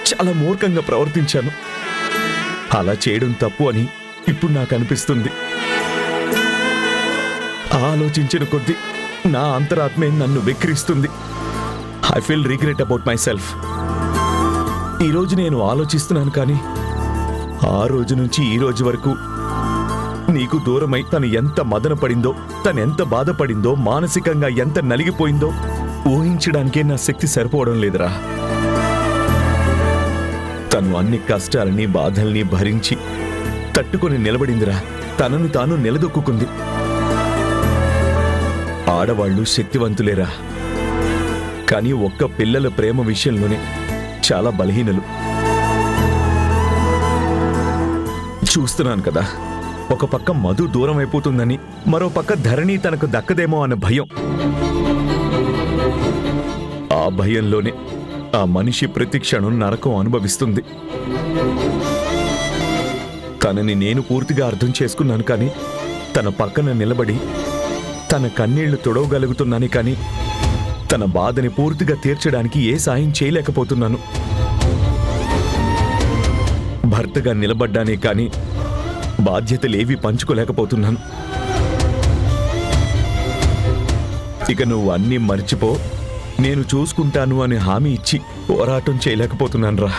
Speaker 7: చాలా మూర్ఖంగా ప్రవర్తించాను. అలా చేయడం తప్పు అని ఇప్పుడు నాకు అనిపిస్తుంది. ఆలోచించిన కొద్దీ నా అంతరాత్మే నన్ను వెక్కిరిస్తుంది. I feel regret about myself. ఈరోజు నేను ఆలోచిస్తున్నాను, కానీ ఆ రోజు నుంచి ఈ రోజు వరకు నీకు దూరమై తను ఎంత మదన పడిందో, తను ఎంత బాధపడిందో, మానసికంగా ఎంత నలిగిపోయిందో ఊహించడానికే నా శక్తి సరిపోవడం లేదురా. తను అన్ని కష్టాలని బాధల్ని భరించి తట్టుకొని నిలబడిందిరా. తనను తాను నిలదొక్కుంది. ఆడవాళ్లు శక్తివంతులేరా, కానీ ఒక్క పిల్లల ప్రేమ విషయంలోనే చాలా బలహీనలు. చూస్తున్నాను కదా, ఒక పక్క మధు దూరం అయిపోతుందని, మరో పక్క ధరణి తనకు దక్కదేమో అన్న భయం. ఆ భయంలోనే ఆ మనిషి ప్రతి క్షణం నరకం అనుభవిస్తుంది. తనని నేను పూర్తిగా అర్థం చేసుకున్నాను, కానీ తన పక్కన నిలబడి తన కన్నీళ్లు తొడవగలుగుతున్నాను, కానీ తన బాధని పూర్తిగా తీర్చడానికి ఏ సాయం చేయలేకపోతున్నాను. భర్తగా నిలబడ్డానే కానీ బాధ్యతలేవి పంచుకోలేకపోతున్నాను. ఇక నువ్వు అన్నీ మర్చిపో, నేను చూసుకుంటాను అని హామీ ఇచ్చి పోరాటం చేయలేకపోతున్నాను రా.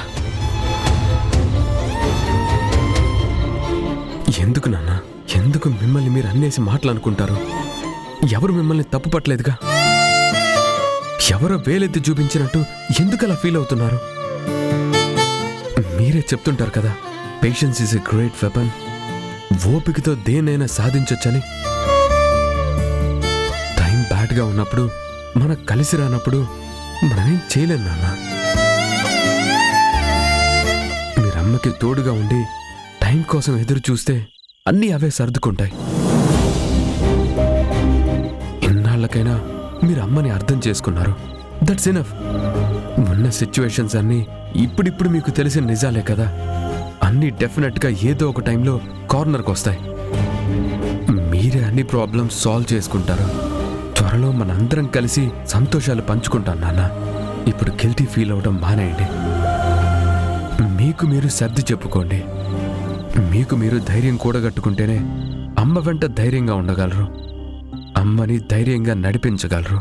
Speaker 6: ఎందుకు నాన్న, ఎందుకు మిమ్మల్ని మీరు అన్నేసి మాటలనుకుంటారు? ఎవరు మిమ్మల్ని తప్పు పట్టలేదుగా. ఎవరో వేలెత్తి చూపించినట్టు ఎందుకు అలా ఫీల్ అవుతున్నారు? మీరే చెప్తుంటారు కదా, patience is a great weapon. ఓపికతో దేనైనా సాధించొచ్చని. టైం బ్యాడ్గా ఉన్నప్పుడు, మనకు కలిసి రానప్పుడు మనమేం చేయలేం నాన్న. మీరమ్మకి తోడుగా ఉండి టైం కోసం ఎదురు చూస్తే అన్నీ అవే సర్దుకుంటాయి. ఇన్నాళ్ళకైనా మీరు అమ్మని అర్థం చేసుకున్నారు. That's enough. ఉన్న సిచ్యువేషన్స్ అన్నీ ఇప్పుడిప్పుడు మీకు తెలిసిన నిజాలే కదా. అన్నీ డెఫినెట్గా ఏదో ఒక టైంలో కార్నర్కి వస్తాయి. మీరే అన్ని ప్రాబ్లమ్స్ సాల్వ్ చేసుకుంటారు. త్వరలో మనందరం కలిసి సంతోషాలు పంచుకుంటాం నాన్న. ఇప్పుడు గిల్టీ ఫీల్ అవడం మానేయండి. మీకు మీరు సర్ది చెప్పుకోండి. మీకు మీరు ధైర్యం కూడగట్టుకుంటేనే అమ్మ వెంట ధైర్యంగా ఉండగలరు, అమ్మని ధైర్యంగా నడిపించగలరు.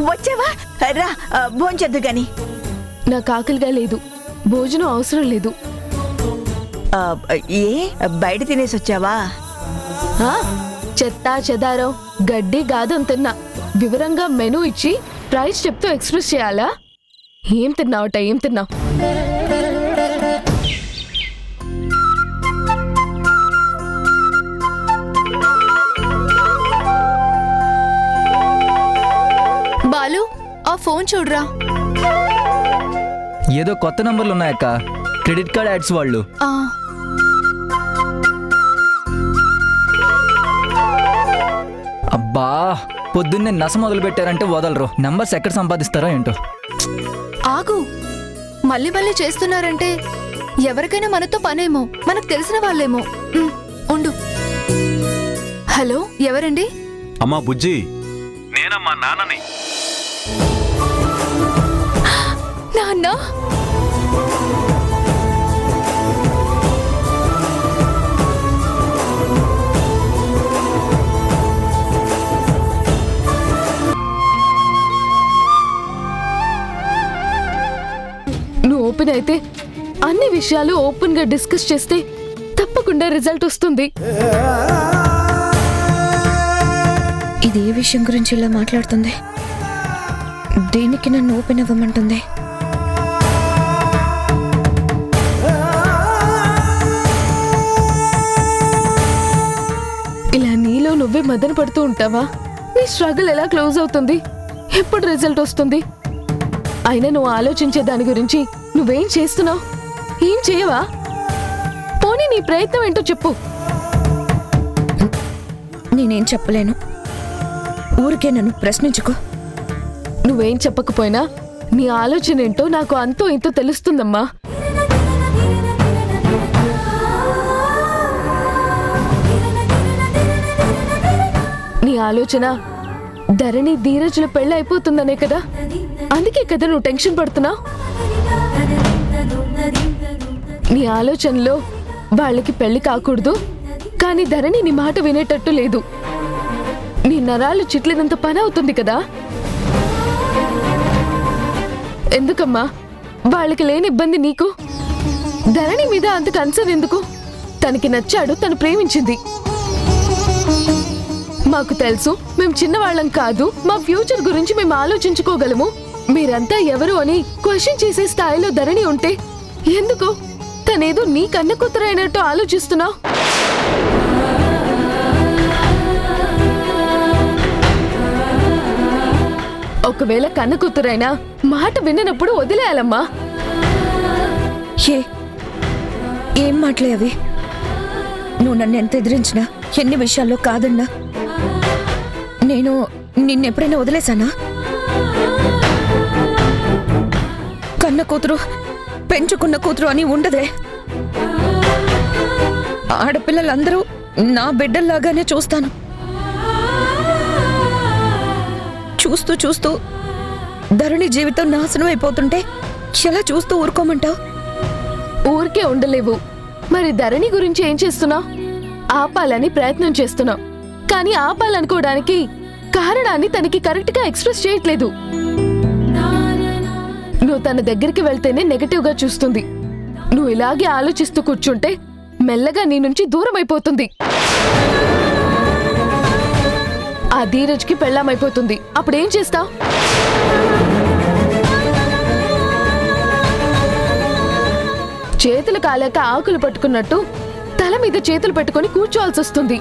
Speaker 1: వచ్చావా? రా, భోంచేద్దు గాని.
Speaker 3: నాకు ఆకలిగా లేదు, భోజనం అవసరం లేదు.
Speaker 1: ఏ బయట తినేసి వచ్చావా?
Speaker 3: ఆ, చెత్త చెదారం గడ్డి గాదం తిన్నా. వివరంగా మెనూ ఇచ్చి ప్రైస్ చెప్తూ ఎక్స్ప్రెస్ చేయాలా? ఏం తిన్నావట, ఏం తిన్నావు?
Speaker 10: బాలు, ఆ ఫోన్ చూడరా.
Speaker 11: ఏదో కొత్త నంబర్లు ఉన్నాయక్క, క్రెడిట్ కార్డ్ యాడ్స్ వాళ్ళు. అబ్బా, పొద్దున్నే నస మొదలు పెట్టారంటే వదలరు. నంబర్స్ ఎక్కడ సంపాదిస్తారో ఏంటో.
Speaker 10: ఆగు, మళ్ళీ మళ్ళీ చేస్తున్నారంటే ఎవరికైనా మనతో పనేమో, మనకు తెలిసిన వాళ్ళేమో. ఉండు. హలో, ఎవరండి?
Speaker 7: అమ్మా బుజ్జి, నేనమ్మా నాన్నని.
Speaker 10: నాన్న,
Speaker 3: నువ్వు ఓపెన్ అయితే అన్ని విషయాలు ఓపెన్ గా డిస్కస్ చేస్తే తప్పకుండా రిజల్ట్ వస్తుంది.
Speaker 5: ఇది ఏ విషయం గురించి ఇలా మాట్లాడుతుంది? దేనికి నన్ను ఓపెన్ అవ్వమంటుంది?
Speaker 3: ఇలా నీలో నువ్వే మదన పడుతూ ఉంటావా? నీ స్ట్రగుల్ ఎలా క్లోజ్ అవుతుంది? ఎప్పుడు రిజల్ట్ వస్తుంది? అయినా నువ్వు ఆలోచించే దాని గురించి నువ్వేం చేస్తున్నావు? ఏం చేయవా? పోనీ నీ ప్రయత్నం ఏంటో చెప్పు.
Speaker 5: నేనేం చెప్పలేను. ఊరికే నన్ను ప్రశ్నించుకో.
Speaker 3: నువ్వేం చెప్పకపోయినా నీ ఆలోచన ఏంటో నాకు అంతో ఇంతో తెలుస్తుందమ్మా. నీ ఆలోచన ధరణి ధీరజ్ల పెళ్ళి అయిపోతుందనే కదా. అందుకే కదా నువ్వు టెన్షన్ పడుతున్నావు. నీ ఆలోచనలో వాళ్ళకి పెళ్లి కాకూడదు, కానీ ధరణి నీ మాట వినేటట్టు లేదు. నీ నరాలు చిట్లినంత పని అవుతుంది కదా. ఎందుకమ్మా వాళ్ళకి లేని ఇబ్బంది నీకు? ధరణి మీద అంత కన్సర్న్ ఎందుకు? తనకి నచ్చాడు, తను ప్రేమించింది. మాకు తెలుసు, మేము చిన్నవాళ్ళం కాదు, మా ఫ్యూచర్ గురించి మేము ఆలోచించుకోగలము. మీరంతా ఎవరు అని క్వశ్చన్ చేసే స్థాయిలో ధరణి ఉంటే ఎందుకు తనేదో నీ కన్న కూతురైనట్టు ఆలోచిస్తున్నావు?
Speaker 10: ఒకవేళ కన్న కూతురైనా మాట విన్నప్పుడు వదిలేయాలమ్మా.
Speaker 5: ఏం మాటలే అవి? నువ్వు నన్ను ఎంత ఎదిరించినా, ఎన్ని విషయాల్లో కాదన్నా, నేను నిన్నెప్పుడైనా వదిలేశానా? కన్న కూతురు పెంచుకున్న కూతురు అని ఉండదే. ఆడపిల్లలందరూ నా బిడ్డల్లాగానే చూస్తాను. చూస్తూ చూస్తూ ధరణి జీవితం నాశనం అయిపోతుంటే ఎలా చూస్తూ ఊరుకోమంటావు?
Speaker 10: ఊరికే ఉండలేవు. మరి ధరణి గురించి ఏం చేస్తున్నావు? ఆపాలని ప్రయత్నం చేస్తున్నావు, కానీ ఆపాలనుకోవడానికి కారణాన్ని తనకి కరెక్ట్ గా ఎక్స్ప్రెస్ చేయట్లేదు. నువ్వు తన దగ్గరికి వెళ్తేనే నెగటివ్ గా చూస్తుంది. నువ్వు ఇలాగే ఆలోచిస్తూ కూర్చుంటే మెల్లగా నీ నుంచి దూరం అయిపోతుంది. ఆ ధీరజ్కి పెళ్ళామైపోతుంది. అప్పుడేం చేస్తావు? చేతులు కాలేక ఆకులు పట్టుకున్నట్టు తల మీద చేతులు పెట్టుకొని కూర్చోవాల్సి వస్తుంది.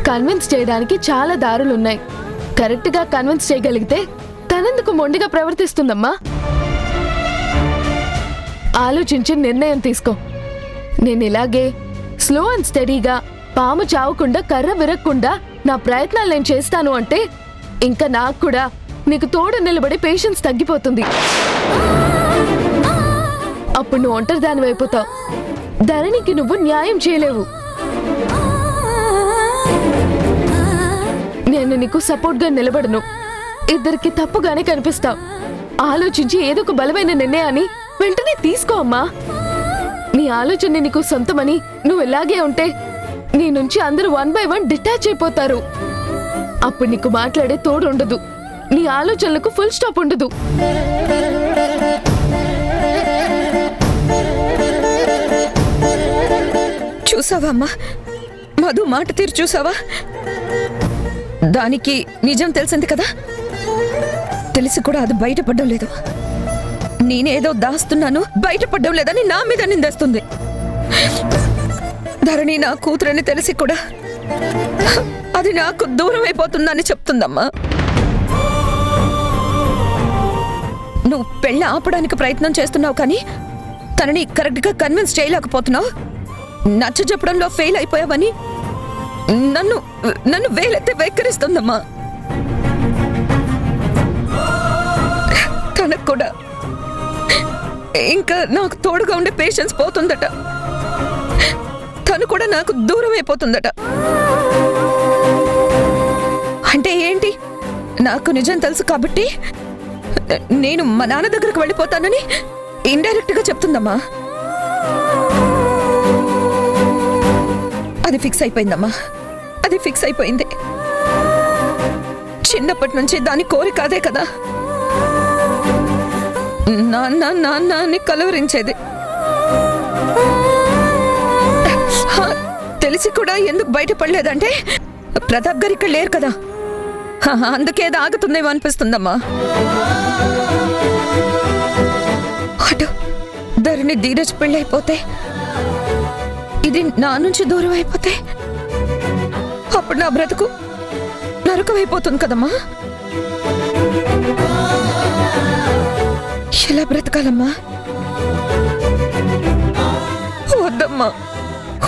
Speaker 10: కన్విన్స్ చేయడానికి చాలా దారులున్నాయి. కరెక్ట్ గా కన్విన్స్ చేయగలిగితే తనెందుకు మొండిగా ప్రవర్తిస్తుందమ్మా? ఆలోచించి నిర్ణయం తీసుకో. నేను ఇలాగే స్లో అండ్ స్టడీగా, పాము చావకుండా కర్ర విరక్కుండా నా ప్రయత్నాలు నేను చేస్తాను అంటే ఇంకా నాకు కూడా నీకు తోడు నిలబడే పేషెన్స్ తగ్గిపోతుంది. అప్పుడు నువ్వు ఒంటరిదాని అయిపోతావు. ధరణికి నువ్వు న్యాయం చేయలేవు. నేను నీకు సపోర్ట్ గా నిలబడను. ఇద్దరికి తప్పుగానే కనిపిస్తావు. ఆలోచించి ఏదో ఒక బలమైన నిర్ణయాన్ని వెంటనే తీసుకో అమ్మా. నీ ఆలోచన నీకు సొంతమని నువ్వు ఇలాగే ఉంటే నీ నుంచి అందరూ 1 by 1 డిటాచ్ అయిపోతారు. అప్పుడు నీకు మాట్లాడే తోడు ఉండదు. నీ ఆలోచనలకు ఫుల్ స్టాప్ ఉండదు.
Speaker 5: చూసావా అమ్మా, మధు మాట తీరు చూసావా? దానికి నిజం తెలిసింది కదా, తెలిసి కూడా అది బయటపడడం లేదు. నేనేదో దాస్తున్నాను, బయటపడడం లేదని నా మీద నిందేస్తుంది. ధరణి నా కూతురని తెలిసి కూడా అది నాకు దూరం అయిపోతుందని చెప్తుందమ్మా. నువ్వు పెళ్ళి ఆపడానికి ప్రయత్నం చేస్తున్నావు, కానీ తనని కరెక్ట్ గా కన్విన్స్ చేయలేకపోతున్నావు. నచ్చ చెప్పడంలో ఫెయిల్ అయిపోయావని నన్ను నన్ను వేలెత్తి వెక్కిరిస్తుందమ్మా. తనకు కూడా ఇంకా నాకు తోడుగా ఉండే పేషెన్స్ పోతుందట. తను కూడా నాకు దూరం అయిపోతుందట. అంటే ఏంటి? నాకు నిజం తెలుసు కాబట్టి నేను మా నాన్న దగ్గరకు వెళ్ళిపోతానని ఇండైరెక్ట్ గా చెప్తుందమ్మా. అది ఫిక్స్ అయిపోయిందమ్మా, అది ఫిక్స్ అయిపోయింది. చిన్నప్పటి నుంచి దాని కోరిక అదే కదా, నాన్న నాన్న అని కలవరించేది. తెలిసి కూడా ఎందుకు బయటపడలేదంటే ప్రతాప్ గారు ఇక్కడ లేరు కదా, అందుకేదో ఆగుతుందేమో అనిపిస్తుందమ్మా. అటు ధరణి ధీరజ్ పెళ్ళైపోతే, ఇది నా నుంచి దూరం అయిపోతే అప్పుడు నా బ్రతుకు నరకం అయిపోతుంది కదమ్మా. ఎలా బ్రతకాలమ్మా? వద్దమ్మా,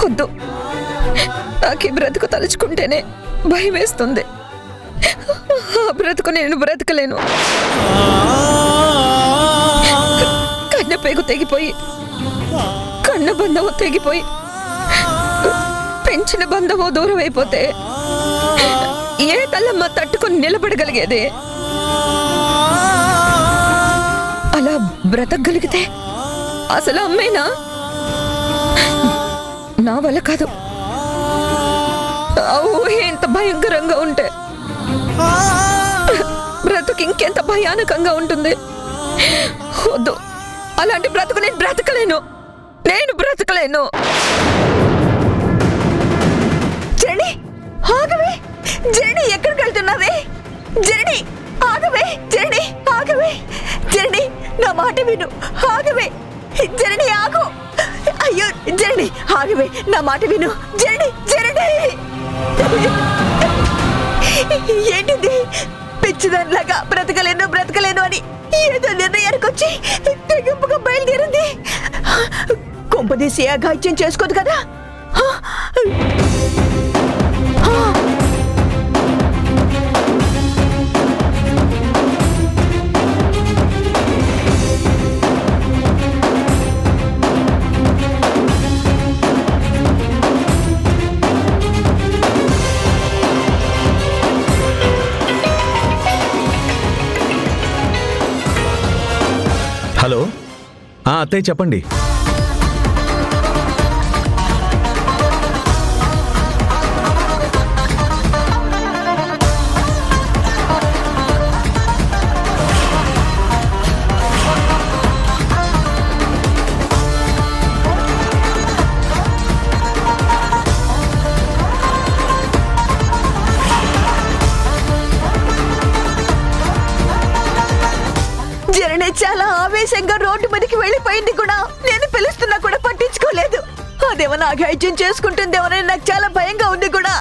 Speaker 5: వద్దు. నాకు ఈ బ్రతుకు తలుచుకుంటేనే భయం వేస్తుంది. ఆ బ్రతుకు నేను బ్రతకలేను. కన్న పేగు తెగిపోయి, కన్న బంధము తెగిపోయి, పెంచిన బంధమో దూరం అయిపోతే ఏ తల్లమ్మ తట్టుకొని నిలబడగలిగేది? అలా బ్రతకగలిగితే అసలు అమ్మేనా? నా వల్ల కాదు. ఎంత భయంకరంగా ఉంటే బ్రతుకు ఇంకెంత భయానకంగా ఉంటుంది. వద్దు, అలాంటి బ్రతుకు నేను బ్రతకలేను, నేను బ్రతకలేను.
Speaker 1: జర్నీ ఆగవే! జర్నీ ఎక్కడికి వెళ్తున్నావే? జర్నీ ఆగవే! జర్నీ ఆగవే! జర్నీ నా మాట విను, ఆగవే! జర్నీ ఆగు! అయ్యో జర్నీ ఆగవే! నా మాట విను జర్నీ! జర్నీ ఏంటిది? పిచ్చిదానిలాగా బ్రతకలేను అని ఏదో నిర్ణయానికి వచ్చి తెగింపుగా బయలుదేరింది. కొంపదీసి అఘాయిత్యం చేసుకోదు కదా.
Speaker 7: హలో అత్తయ్య చెప్పండి.
Speaker 1: జననే చాలా ఆవేశంగా రోడ్డు మీదకి వెళ్ళిపోయింది కూడా. నేను పిలుస్తున్నా కూడా పట్టించుకోలేదు. అదేమన్నా అఘాయిత్యం చేసుకుంటుందేమోనని నాకు చాలా భయంగా ఉంది కూడా.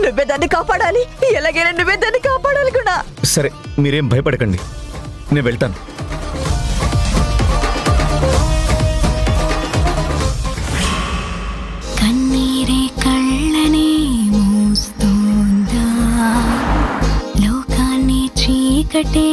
Speaker 1: నువ్వే దాన్ని కాపాడాలి. ఎలాగైనా నువ్వే దాన్ని కాపాడాలి కూడా.
Speaker 7: సరే మీరేం భయపడకండి, నేను వెళ్తాను.
Speaker 10: కన్నీరే కళ్ళనే మూస్తోందా, లోకాన్ని చీకటే